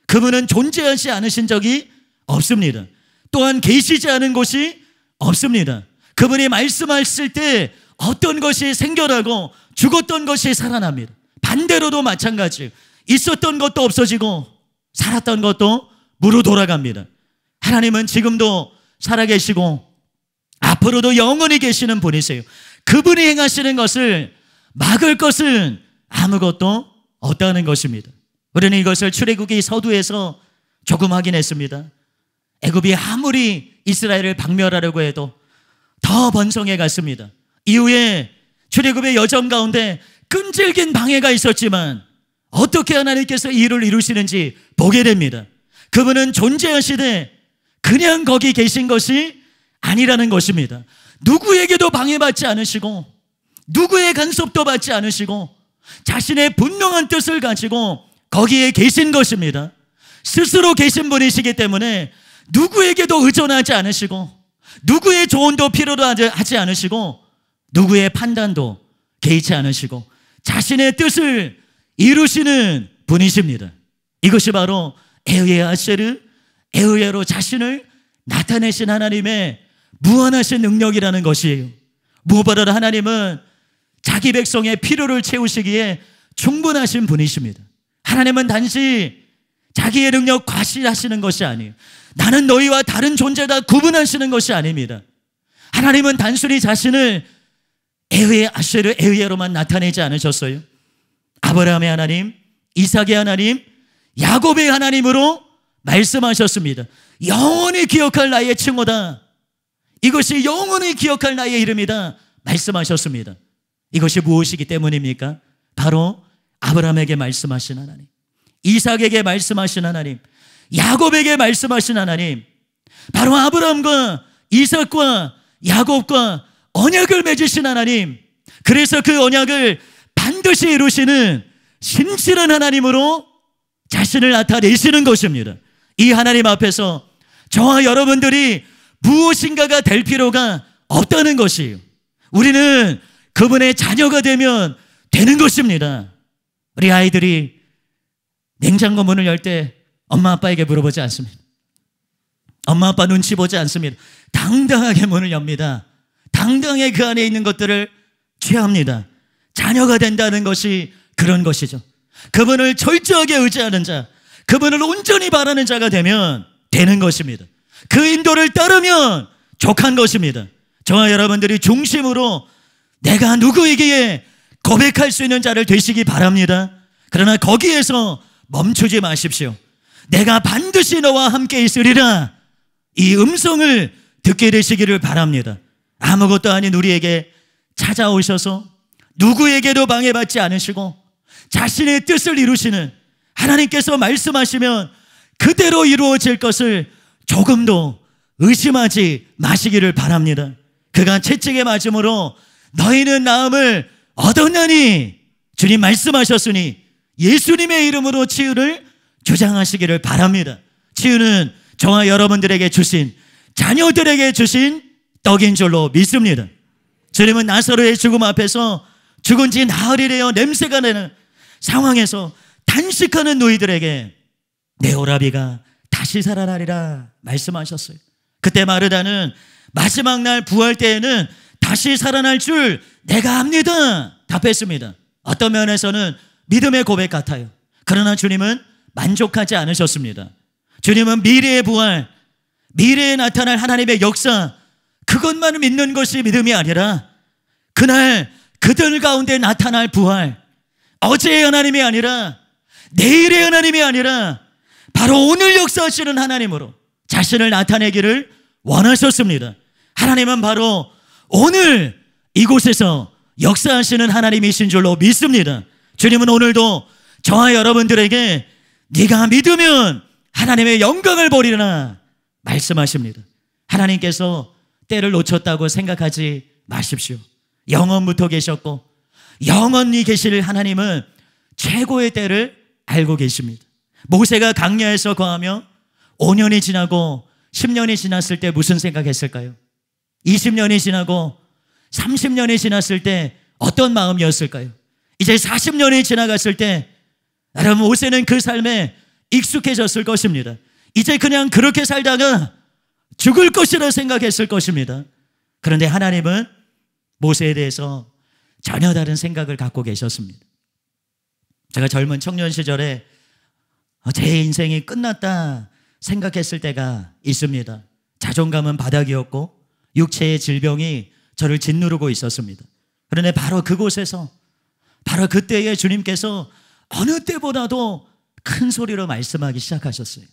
그분은 존재하지 않으신 적이 없습니다. 또한 계시지 않은 곳이 없습니다. 그분이 말씀하실 때 어떤 것이 생겨나고 죽었던 것이 살아납니다. 반대로도 마찬가지, 있었던 것도 없어지고 살았던 것도 무로 돌아갑니다. 하나님은 지금도 살아계시고 앞으로도 영원히 계시는 분이세요. 그분이 행하시는 것을 막을 것은 아무것도 없다는 것입니다. 우리는 이것을 출애굽기 서두에서 조금 확인했습니다. 애굽이 아무리 이스라엘을 박멸하려고 해도 더 번성해 갔습니다. 이후에 출애굽의 여정 가운데 끈질긴 방해가 있었지만 어떻게 하나님께서 이 일을 이루시는지 보게 됩니다. 그분은 존재하시되 그냥 거기 계신 것이 아니라는 것입니다. 누구에게도 방해받지 않으시고 누구의 간섭도 받지 않으시고 자신의 분명한 뜻을 가지고 거기에 계신 것입니다. 스스로 계신 분이시기 때문에 누구에게도 의존하지 않으시고 누구의 조언도 필요로 하지 않으시고 누구의 판단도 개의치 않으시고 자신의 뜻을 이루시는 분이십니다. 이것이 바로 에흐예 아쉐르 에흐예로 자신을 나타내신 하나님의 무한하신 능력이라는 것이에요. 무엇보다도 하나님은 자기 백성의 필요를 채우시기에 충분하신 분이십니다. 하나님은 단지 자기의 능력 과시하시는 것이 아니에요. 나는 너희와 다른 존재다 구분하시는 것이 아닙니다. 하나님은 단순히 자신을 에흐예 아쉐르 에흐예로만 나타내지 않으셨어요. 아브라함의 하나님, 이삭의 하나님, 야곱의 하나님으로 말씀하셨습니다. 영원히 기억할 나의 칭호다. 이것이 영원히 기억할 나의 이름이다 말씀하셨습니다. 이것이 무엇이기 때문입니까? 바로 아브라함에게 말씀하신 하나님, 이삭에게 말씀하신 하나님, 야곱에게 말씀하신 하나님, 바로 아브라함과 이삭과 야곱과 언약을 맺으신 하나님, 그래서 그 언약을 반드시 이루시는 신실한 하나님으로 자신을 나타내시는 것입니다. 이 하나님 앞에서 저와 여러분들이 무엇인가가 될 필요가 없다는 것이에요. 우리는 그분의 자녀가 되면 되는 것입니다. 우리 아이들이 냉장고 문을 열 때 엄마 아빠에게 물어보지 않습니다. 엄마 아빠 눈치 보지 않습니다. 당당하게 문을 엽니다. 당당하게 그 안에 있는 것들을 취합니다. 자녀가 된다는 것이 그런 것이죠. 그분을 철저하게 의지하는 자, 그분을 온전히 바라는 자가 되면 되는 것입니다. 그 인도를 따르면 족한 것입니다. 저와 여러분들이 중심으로 내가 누구이기에 고백할 수 있는 자를 되시기 바랍니다. 그러나 거기에서 멈추지 마십시오. 내가 반드시 너와 함께 있으리라, 이 음성을 듣게 되시기를 바랍니다. 아무것도 아닌 우리에게 찾아오셔서 누구에게도 방해받지 않으시고 자신의 뜻을 이루시는 하나님께서 말씀하시면 그대로 이루어질 것을 조금도 의심하지 마시기를 바랍니다. 그가 채찍에 맞음으로 너희는 나음을 얻었나니 주님 말씀하셨으니 예수님의 이름으로 치유를 주장하시기를 바랍니다. 치유는 저와 여러분들에게 주신, 자녀들에게 주신 떡인 줄로 믿습니다. 주님은 나사로의 죽음 앞에서 죽은 지 나흘이래요 냄새가 나는 상황에서 단식하는 너희들에게 내 오라비가 다시 살아나리라 말씀하셨어요. 그때 마르다는 마지막 날 부활 때에는 다시 살아날 줄 내가 압니다 답했습니다. 어떤 면에서는 믿음의 고백 같아요. 그러나 주님은 만족하지 않으셨습니다. 주님은 미래의 부활, 미래에 나타날 하나님의 역사, 그것만을 믿는 것이 믿음이 아니라 그날 그들 가운데 나타날 부활, 어제의 하나님이 아니라 내일의 하나님이 아니라 바로 오늘 역사하시는 하나님으로 자신을 나타내기를 원하셨습니다. 하나님은 바로 오늘 이곳에서 역사하시는 하나님이신 줄로 믿습니다. 주님은 오늘도 저와 여러분들에게 네가 믿으면 하나님의 영광을 보리라 말씀하십니다. 하나님께서 때를 놓쳤다고 생각하지 마십시오. 영원부터 계셨고 영원히 계실 하나님은 최고의 때를 알고 계십니다. 모세가 광야에서 거하며 5년이 지나고 10년이 지났을 때 무슨 생각했을까요? 20년이 지나고 30년이 지났을 때 어떤 마음이었을까요? 이제 40년이 지나갔을 때 여러분 모세는 그 삶에 익숙해졌을 것입니다. 이제 그냥 그렇게 살다가 죽을 것이라 생각했을 것입니다. 그런데 하나님은 모세에 대해서 전혀 다른 생각을 갖고 계셨습니다. 제가 젊은 청년 시절에 제 인생이 끝났다 생각했을 때가 있습니다. 자존감은 바닥이었고 육체의 질병이 저를 짓누르고 있었습니다. 그런데 바로 그곳에서 바로 그때에 주님께서 어느 때보다도 큰 소리로 말씀하기 시작하셨어요.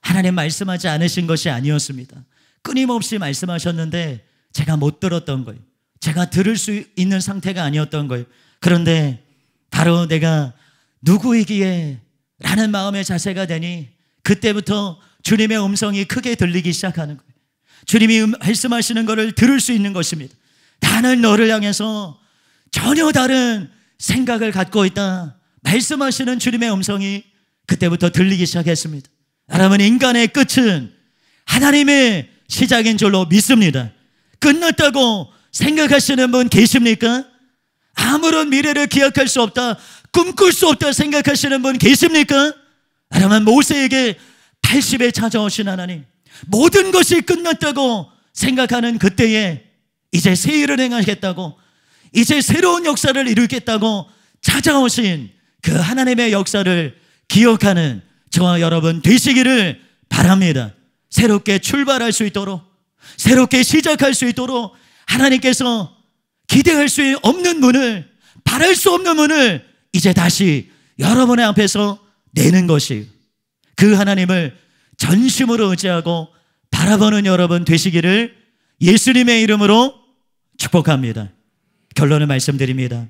하나님 말씀하지 않으신 것이 아니었습니다. 끊임없이 말씀하셨는데 제가 못 들었던 거예요. 제가 들을 수 있는 상태가 아니었던 거예요. 그런데 바로 내가 누구이기에 라는 마음의 자세가 되니 그때부터 주님의 음성이 크게 들리기 시작하는 거예요. 주님이 말씀하시는 것을 들을 수 있는 것입니다. 나는 너를 향해서 전혀 다른 생각을 갖고 있다 말씀하시는 주님의 음성이 그때부터 들리기 시작했습니다. 여러분, 인간의 끝은 하나님의 시작인 줄로 믿습니다. 끝났다고 생각하시는 분 계십니까? 아무런 미래를 기약할 수 없다, 꿈꿀 수 없다 생각하시는 분 계십니까? 여러분, 모세에게 80에 찾아오신 하나님, 모든 것이 끝났다고 생각하는 그때에 이제 새 일을 행하겠다고, 이제 새로운 역사를 이루겠다고 찾아오신 그 하나님의 역사를 기억하는 저와 여러분 되시기를 바랍니다. 새롭게 출발할 수 있도록, 새롭게 시작할 수 있도록 하나님께서 기대할 수 없는 문을, 바랄 수 없는 문을 이제 다시 여러분의 앞에서 내는 것이, 그 하나님을 전심으로 의지하고 바라보는 여러분 되시기를 예수님의 이름으로 축복합니다. 결론을 말씀드립니다.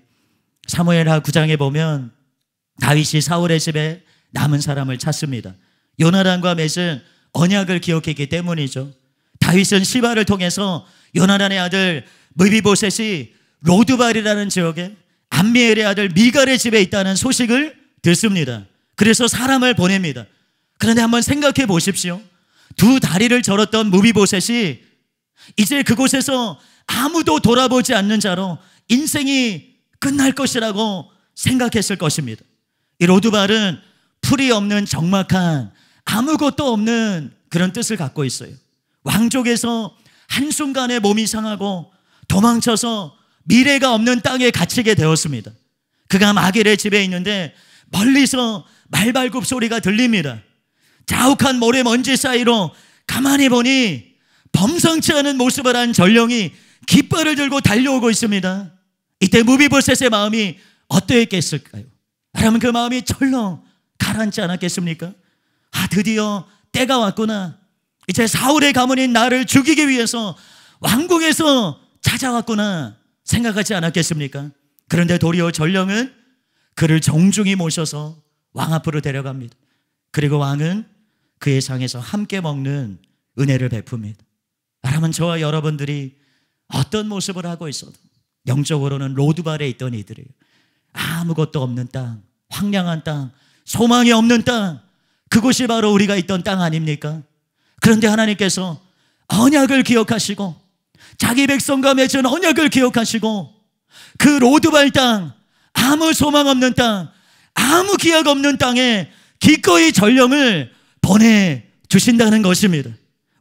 사무엘하 9장에 보면 다윗이 사울의 집에 남은 사람을 찾습니다. 요나단과 맺은 언약을 기억했기 때문이죠. 다윗은 시바를 통해서 요나단의 아들 무비보셋이 로드발이라는 지역에 암미엘의 아들 미갈의 집에 있다는 소식을 듣습니다. 그래서 사람을 보냅니다. 그런데 한번 생각해 보십시오. 두 다리를 절었던 무비보셋이 이제 그곳에서 아무도 돌아보지 않는 자로 인생이 끝날 것이라고 생각했을 것입니다. 이 로드발은 풀이 없는 적막한 아무것도 없는 그런 뜻을 갖고 있어요. 왕족에서 한순간에 몸이 상하고 도망쳐서 미래가 없는 땅에 갇히게 되었습니다. 그가 마겔의 집에 있는데 멀리서 말발굽 소리가 들립니다. 자욱한 모래먼지 사이로 가만히 보니 범상치 않은 모습을 한 전령이 깃발을 들고 달려오고 있습니다. 이때 무비보셋의 마음이 어떠했겠을까요? 여러분, 그 마음이 철렁 가라앉지 않았겠습니까? 드디어 때가 왔구나. 이제 사울의 가문인 나를 죽이기 위해서 왕궁에서 찾아왔구나 생각하지 않았겠습니까? 그런데 도리어 전령은 그를 정중히 모셔서 왕 앞으로 데려갑니다. 그리고 왕은 그의 상에서 함께 먹는 은혜를 베풉니다. 여러분, 저와 여러분들이 어떤 모습을 하고 있어도 영적으로는 로드발에 있던 이들이에요. 아무것도 없는 땅, 황량한 땅, 소망이 없는 땅, 그곳이 바로 우리가 있던 땅 아닙니까? 그런데 하나님께서 언약을 기억하시고 자기 백성과 맺은 언약을 기억하시고 그 로드발 땅, 아무 소망 없는 땅, 아무 기약 없는 땅에 기꺼이 전령을 보내주신다는 것입니다.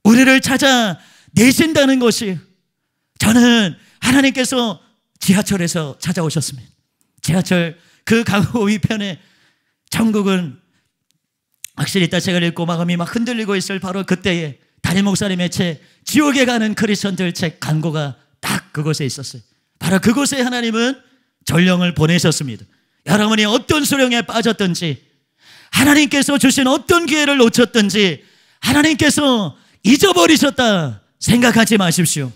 우리를 찾아내신다는 것이에요. 저는 하나님께서 지하철에서 찾아오셨습니다. 지하철 그 강호 위편에 천국은 확실히 이따 책을 읽고 마음이 막 흔들리고 있을 바로 그때에 담임 목사님의 책 지옥에 가는 크리스천들 책 광고가 딱 그곳에 있었어요. 바로 그곳에 하나님은 전령을 보내셨습니다. 여러분이 어떤 수령에 빠졌든지, 하나님께서 주신 어떤 기회를 놓쳤든지 하나님께서 잊어버리셨다 생각하지 마십시오.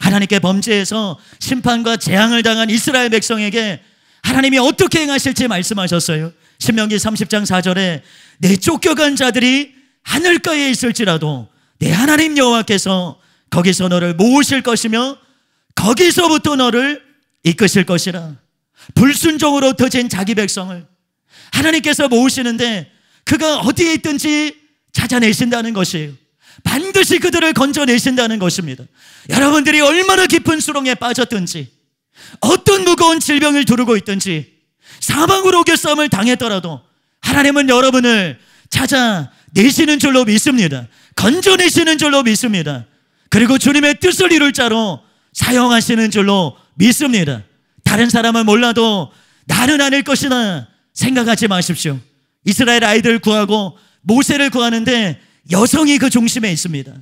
하나님께 범죄해서 심판과 재앙을 당한 이스라엘 백성에게 하나님이 어떻게 행하실지 말씀하셨어요. 신명기 30장 4절에 내 쫓겨간 자들이 하늘가에 있을지라도 내 하나님 여호와께서 거기서 너를 모으실 것이며 거기서부터 너를 이끄실 것이라. 불순종으로 흩어진 자기 백성을 하나님께서 모으시는데 그가 어디에 있든지 찾아내신다는 것이에요. 반드시 그들을 건져내신다는 것입니다. 여러분들이 얼마나 깊은 수렁에 빠졌든지, 어떤 무거운 질병을 두르고 있든지, 사망으로 오겨싸움을 당했더라도 하나님은 여러분을 찾아내시는 줄로 믿습니다. 건져내시는 줄로 믿습니다. 그리고 주님의 뜻을 이룰 자로 사용하시는 줄로 믿습니다. 다른 사람은 몰라도 나는 아닐 것이다 생각하지 마십시오. 이스라엘 아이들 구하고 모세를 구하는데 여성이 그 중심에 있습니다.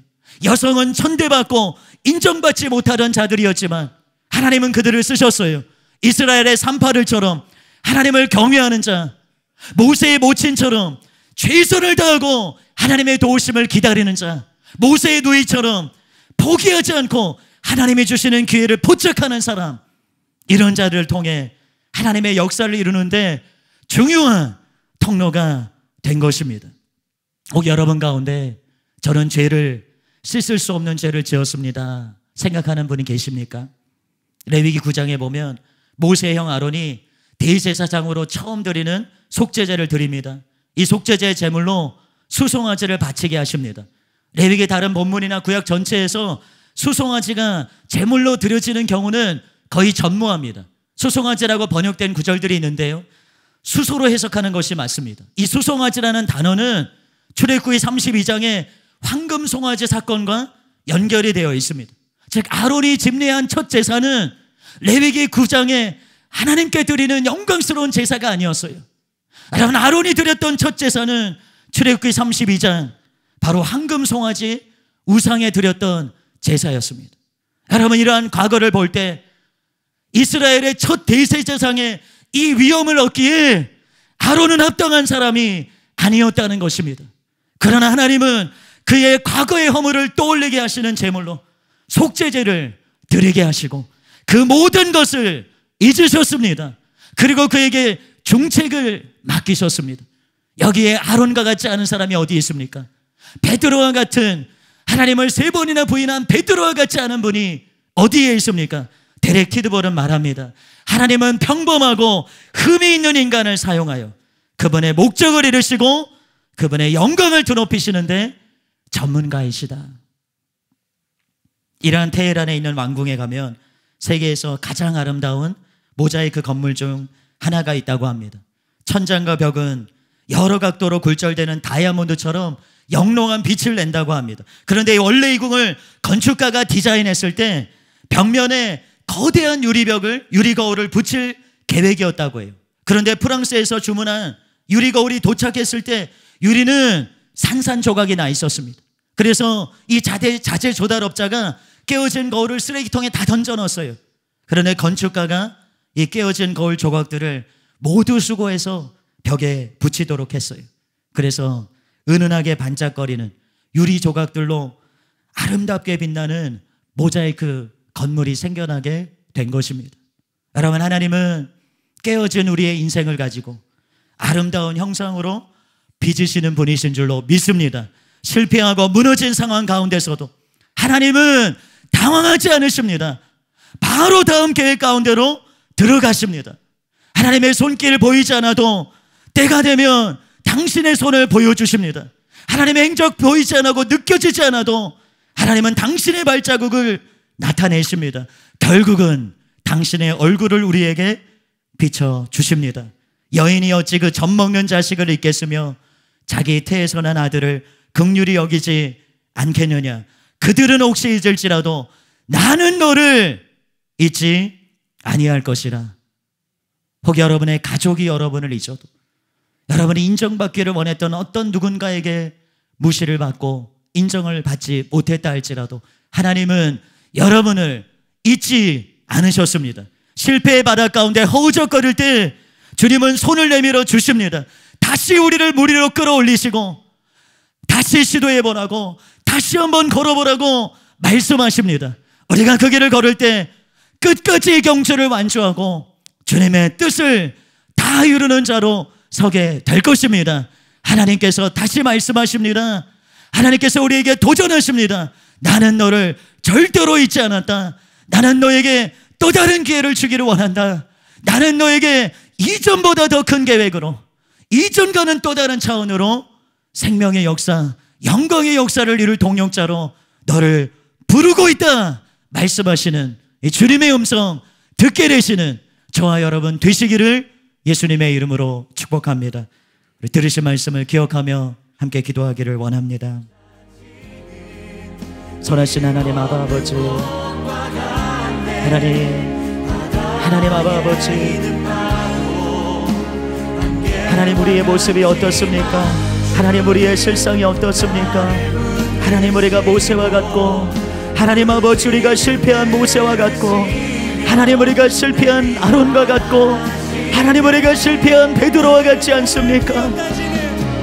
여성은 천대받고 인정받지 못하던 자들이었지만 하나님은 그들을 쓰셨어요. 이스라엘의 산파들처럼 하나님을 경외하는 자, 모세의 모친처럼 최선을 다하고 하나님의 도우심을 기다리는 자, 모세의 누이처럼 포기하지 않고 하나님이 주시는 기회를 포착하는 사람, 이런 자들을 통해 하나님의 역사를 이루는데 중요한 통로가 된 것입니다. 혹 여러분 가운데 저는 죄를 씻을 수 없는 죄를 지었습니다 생각하는 분이 계십니까? 레위기 9장에 보면 모세의 형 아론이 대제사장으로 처음 드리는 속죄제를 드립니다. 이 속죄제의 제물로 수송아지를 바치게 하십니다. 레위기 다른 본문이나 구약 전체에서 수송아지가 제물로 드려지는 경우는 거의 전무합니다. 수송아지라고 번역된 구절들이 있는데요, 수소로 해석하는 것이 맞습니다. 이 수송아지라는 단어는 출애굽기 32장의 황금송아지 사건과 연결이 되어 있습니다. 즉 아론이 집례한 첫 제사는 레위기 9장에 하나님께 드리는 영광스러운 제사가 아니었어요. 여러분, 아론이 드렸던 첫 제사는 출애굽기 32장 바로 황금송아지 우상에 드렸던 제사였습니다. 여러분, 이러한 과거를 볼 때 이스라엘의 첫 대제사장의 이 위엄을 얻기에 아론은 합당한 사람이 아니었다는 것입니다. 그러나 하나님은 그의 과거의 허물을 떠올리게 하시는 제물로 속죄제를 드리게 하시고 그 모든 것을 잊으셨습니다. 그리고 그에게 중책을 맡기셨습니다. 여기에 아론과 같지 않은 사람이 어디 있습니까? 베드로와 같은, 하나님을 3번이나 부인한 베드로와 같지 않은 분이 어디에 있습니까? 데렉 키드볼은 말합니다. 하나님은 평범하고 흠이 있는 인간을 사용하여 그분의 목적을 이루시고 그분의 영광을 드높이시는데 전문가이시다. 이란 테헤란에 있는 왕궁에 가면 세계에서 가장 아름다운 모자이크 건물 중 하나가 있다고 합니다. 천장과 벽은 여러 각도로 굴절되는 다이아몬드처럼 영롱한 빛을 낸다고 합니다. 그런데 원래 이 궁을 건축가가 디자인했을 때 벽면에 거대한 유리거울을 붙일 계획이었다고 해요. 그런데 프랑스에서 주문한 유리거울이 도착했을 때 유리는 산산조각이 나 있었습니다. 그래서 이 자재 조달업자가 깨어진 거울을 쓰레기통에 다 던져 넣었어요. 그런데 건축가가 이 깨어진 거울 조각들을 모두 수거해서 벽에 붙이도록 했어요. 그래서 은은하게 반짝거리는 유리 조각들로 아름답게 빛나는 모자이크 건물이 생겨나게 된 것입니다. 여러분, 하나님은 깨어진 우리의 인생을 가지고 아름다운 형상으로 빚으시는 분이신 줄로 믿습니다. 실패하고 무너진 상황 가운데서도 하나님은 당황하지 않으십니다. 바로 다음 계획 가운데로 들어가십니다. 하나님의 손길 보이지 않아도 때가 되면 당신의 손을 보여주십니다. 하나님의 행적 보이지 않고 느껴지지 않아도 하나님은 당신의 발자국을 나타내십니다. 결국은 당신의 얼굴을 우리에게 비춰주십니다. 여인이 어찌 그 젖먹는 자식을 잊겠으며 자기 태에서 난 아들을 긍휼히 여기지 않겠느냐. 그들은 혹시 잊을지라도 나는 너를 잊지 아니할 것이라. 혹 여러분의 가족이 여러분을 잊어도, 여러분이 인정받기를 원했던 어떤 누군가에게 무시를 받고 인정을 받지 못했다 할지라도 하나님은 여러분을 잊지 않으셨습니다. 실패의 바다 가운데 허우적거릴 때 주님은 손을 내밀어 주십니다. 다시 우리를 무리로 끌어올리시고 다시 시도해보라고, 다시 한번 걸어보라고 말씀하십니다. 우리가 그 길을 걸을 때 끝까지 경주를 완주하고 주님의 뜻을 다 이루는 자로 서게 될 것입니다. 하나님께서 다시 말씀하십니다. 하나님께서 우리에게 도전하십니다. 나는 너를 절대로 잊지 않았다. 나는 너에게 또 다른 기회를 주기를 원한다. 나는 너에게 이전보다 더 큰 계획으로, 이전과는 또 다른 차원으로 생명의 역사, 영광의 역사를 이룰 동력자로 너를 부르고 있다 말씀하시는 이 주님의 음성 듣게 되시는 저와 여러분 되시기를 예수님의 이름으로 축복합니다. 우리 들으신 말씀을 기억하며 함께 기도하기를 원합니다. 선하신 하나님 아바 아버지, 하나님 아바 아버지, 하나님 우리의 모습이 어떻습니까? 하나님 우리의 실상이 어떻습니까? 하나님 우리가 모세와 같고, 하나님 아버지 우리가 실패한 모세와 같고, 하나님 우리가 실패한 아론과 같고, 하나님 우리가 실패한 베드로와 같지 않습니까?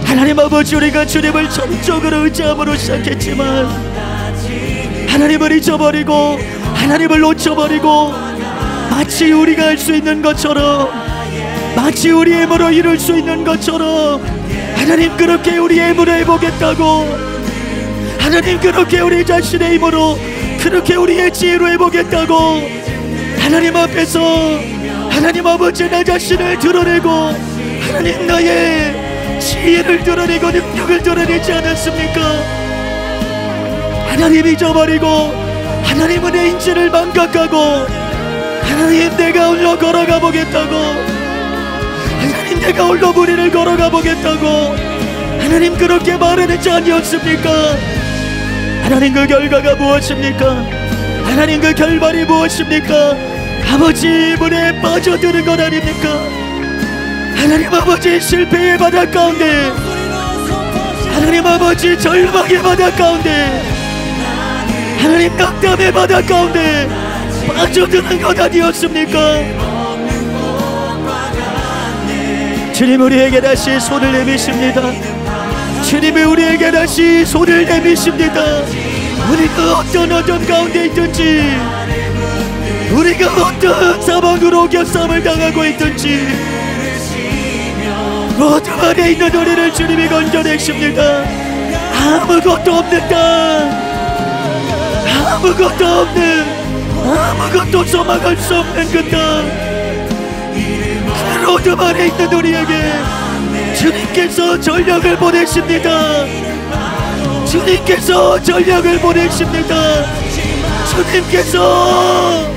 하나님 아버지 우리가 주님을 전적으로 의지함으로 시작했지만 하나님을 잊어버리고 하나님을 놓쳐버리고 마치 우리가 할 수 있는 것처럼, 마치 우리의 힘으로 이룰 수 있는 것처럼 하나님 그렇게 우리의 힘으로 해보겠다고, 하나님 그렇게 우리 자신의 힘으로, 그렇게 우리의 지혜로 해보겠다고 하나님 앞에서 하나님 아버지 나 자신을 드러내고 하나님 나의 지혜를 드러내고 능력을 드러내지 않았습니까? 하나님 잊어버리고 하나님 은혜 인지를 망각하고 하나님 내가 홀로 걸어가 보겠다고, 하나님 내가 홀로 무리를 걸어가 보겠다고 하나님 그렇게 말하는 자 아니었습니까? 하나님 그 결과가 무엇입니까? 하나님 그 결말이 무엇입니까? 아버지 문에 빠져드는 것 아닙니까? 하나님 아버지 실패의 바다 가운데, 하나님 아버지 절망의 바다 가운데, 하나님 낙담의 바다 가운데 빠져드는 것 아니었습니까? 주님 우리에게 다시 손을 내미십니다. 주님이 우리에게 다시 손을 내미십니다. 우리가 어떤 가운데 있든지, 우리가 어떤 사방으로 겨싸움을 당하고 있든지 어둠 안에 있는 우리를 주님이 건져내십니다. 아무것도 없는 땅, 아무것도 없는, 아무것도 소망할 수 없는 그 땅, 그 어둠 안에 있는 우리에게 주님께서 전력을 보내십니다. 주님께서 전력을 보내십니다. 주님께서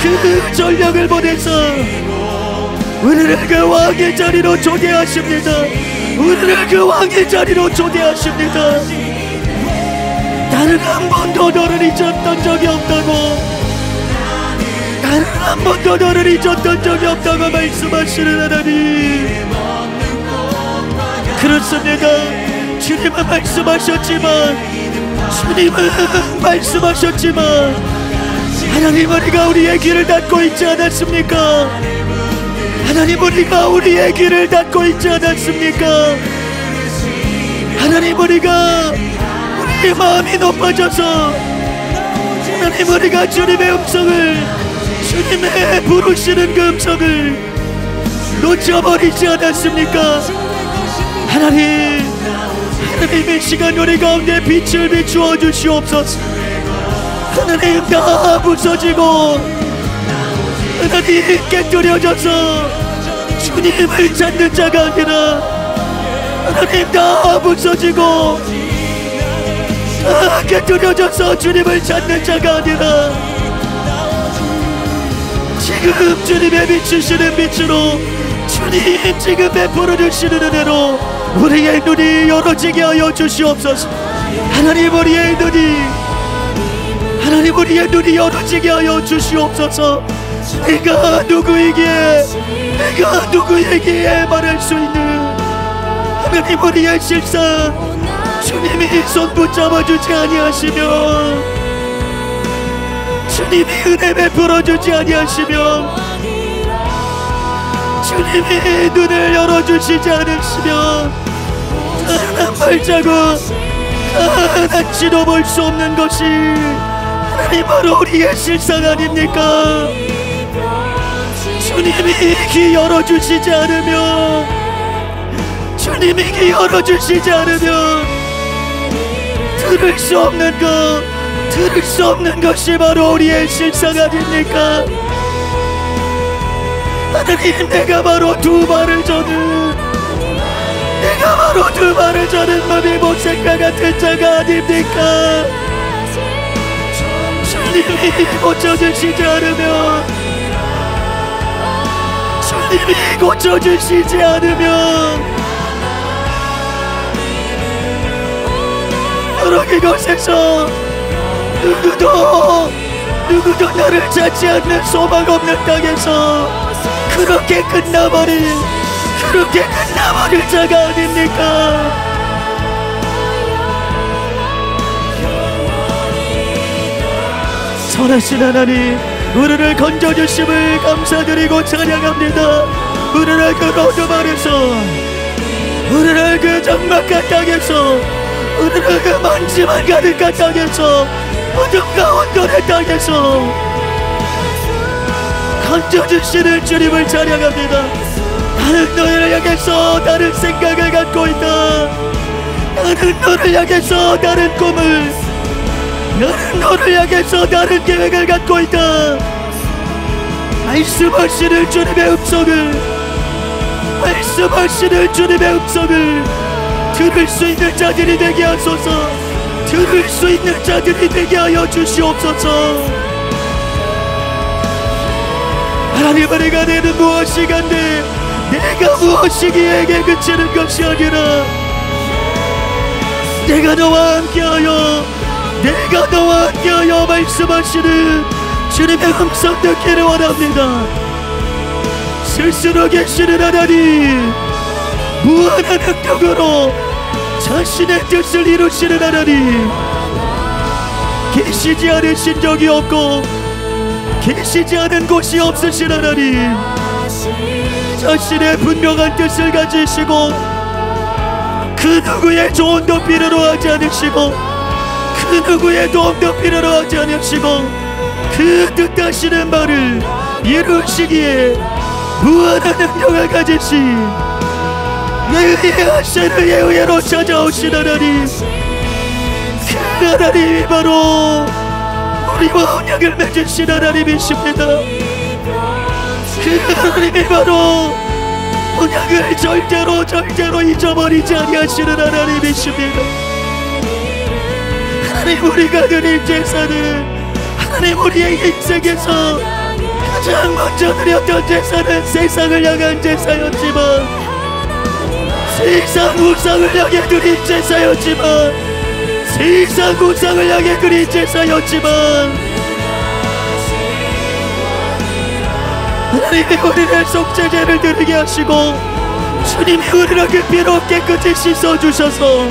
그 전력을 보내서 우리를 그 왕의 자리로 초대하십니다. 우리를 그 왕의 자리로 초대하십니다. 나는 한 번도 너를 잊었던 적이 없다고, 나는 한 번도 너를 잊었던 적이 없다고 말씀하시는 하나님, 그렇습니다. 주님은 말씀하셨지만, 주님은 말씀하셨지만 하나님 우리가 우리의 길을 닫고 있지 않았습니까? 하나님 우리가 우리의 길을 닫고 있지 않았습니까? 하나님 우리가 우리의 마음이 높아져서 하나님 우리가 주님의 음성을, 주님의 부르시는 그 음성을 놓쳐버리지 않았습니까? 하나님, 하나님의 시간 우리 가운데 빛을 비추어 주시옵소서. 하나님 다 부서지고 하나님 깨뜨려져서 주님을 찾는 자가 아니라 하나님 다 부서지고 다 깨뜨려져서 주님을 찾는 자가 아니라 지금 주님의 비추시는 빛으로 주님 지금 베풀어 주시는 은혜로 우리의 눈이 열어지게 하여 주시옵소서. 하나님 우리의 눈이 열어지게 하여 주시옵소서. 내가 누구에게 말할 수 있는 하나님 우리의 실상 주님이 손 붙잡아주지 아니하시면, 주님이 은혜 베풀어주지 아니하시면, 주님이 눈을 열어주시지 않으시면 단 한 발자국 하나치도 볼 수 없는 것이 하나님 바로 우리의 실상 아닙니까? 주님이 귀 열어주시지 않으면, 주님이 귀 열어주시지 않으면 들을 수 없는 것이 바로 우리의 실상 아닙니까? 하나님, 내가 바로 두 발을 저는 몸이 못생과 같은 자가 아닙니까? 주님이 고쳐주시지 않으면, 바로 그곳에서 누구도 나를 찾지 않는 소망 없는 땅에서 그렇게 끝나버릴 자가 아닙니까? 선하신 하나님, 우리를 건져주심을 감사드리고 찬양합니다. 우리를 그 어둠 아래서, 우리를 그 적막한 땅에서, 우리를 그 먼지만 가득한 땅에서, 어둠과 온돈의 땅에서 건져주시는 주님을 찬양합니다. 나는 너희를 향해서 다른 생각을 갖고 있다. 나는 너를 향해서 다른 꿈을, 나는 너를 향해서 다른 계획을 갖고 있다. 말씀하시는 주님의 음성을 들을 수 있는 자들이 되게 하소서. 들을 수 있는 자들이 되게 하여 주시옵소서. 하나님, 은혜가 내는 무엇이간데 내가 무엇이기에 그치는 것이 아니라 내가 너와 함께하여 말씀하시는 주님의 음성 듣기를 원합니다. 스스로 계시는 하나님, 무한한 능력으로 자신의 뜻을 이루시는 하나님, 계시지 않으신 적이 없고 계시지 않은 곳이 없으신 하나님, 자신의 분명한 뜻을 가지시고 그 누구의 조언도 필요로 하지 않으시고 그 누구의 도움도 필요로 하지 않으시고 그 뜻하시는 말을 이루시기에 무한한 능력을 가지신 예의하신 의로 찾아오신 하나님, 그 하나님이 바로 우리와 언약을 맺으신 하나님이십니다. 그 하나님이 바로 언약을 절대로 잊어버리지 아니하시는 하나님이십니다. 하나님, 우리가 드릴 제사는, 하나님, 우리의 인생에서 가장 먼저 드렸던 제사는 세상을 향한 제사였지만, 세상 우상을 향해 드린 제사였지만, 세상 우상을 향해 드린 제사였지만, 하나님이 우리를 속죄제를 드리게 하시고 주님이 우리를 그 피로 깨끗이 씻어주셔서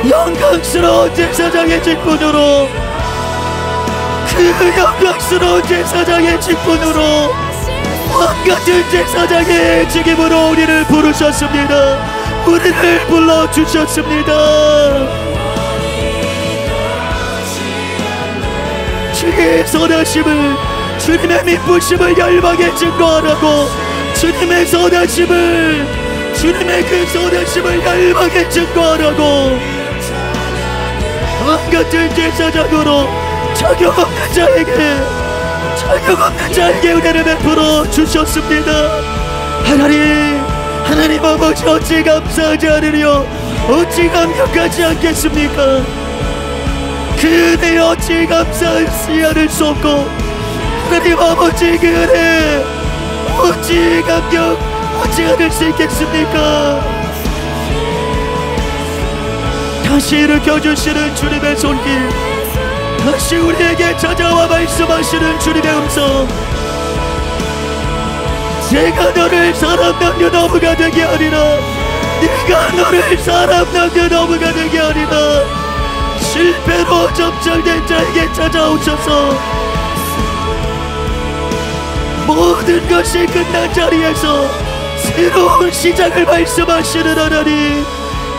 영광스러운 제사장의 직분으로, 그 영광스러운 제사장의 직분으로 왕같은 제사장의 직임으로 우리를 부르셨습니다. 우리를 불러주셨습니다. 주의 선하심을, 주님의 미쁘심을 열방에 증거하라고, 주님의 선하심을, 주님의 그 선하심을 열방에 증거하라고 왕같은 제사장으로 자격 없는 자에게 은혜를 베풀어 주셨습니다. 하나님 아버지, 어찌 감사하지 않으려, 어찌 감격하지 않겠습니까? 그 은혜 어찌 감사하지 않을 수 없고, 하나님 아버지, 그 은혜 어찌 감격 어찌 않을 수 있겠습니까? 다시 일으켜주시는 주님의 손길, 다시 우리에게 찾아와 말씀하시는 주님의 음성. 내가 너를 사람 남겨 어부가 되게 하리라. 네가 너를 사람 남겨 어부가 되게 하리라. 실패로 점철된 자에게 찾아오셔서 모든 것이 끝난 자리에서 새로운 시작을 말씀하시는 하나님,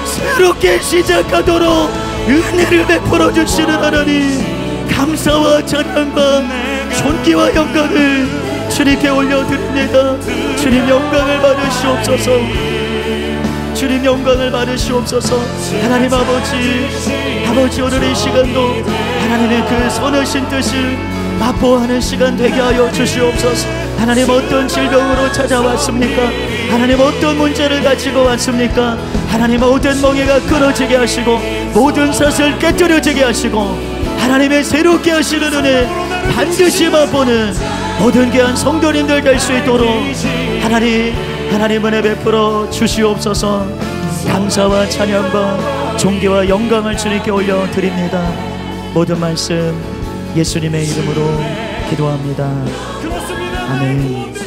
새롭게 시작하도록 은혜를 베풀어 주시는 하나님, 감사와 찬양과 존귀와 영광을 주님께 올려드립니다. 주님 영광을 받으시옵소서. 주님 영광을 받으시옵소서. 하나님 아버지 오늘 이 시간도 하나님의 그 선하신 뜻을 맛보아하는 시간 되게 하여 주시옵소서. 하나님 어떤 질병으로 찾아왔습니까? 하나님 어떤 문제를 가지고 왔습니까? 하나님 모든 멍에가 끊어지게 하시고 모든 사슬 깨뜨려지게 하시고 하나님의 새롭게 하시는 은혜 반드시 맛보는 모든 귀한 성도님들 될 수 있도록 하나님 은혜 베풀어 주시옵소서. 감사와 찬양과 존귀와 영광을 주님께 올려드립니다. 모든 말씀 예수님의 이름으로 기도합니다. 아멘.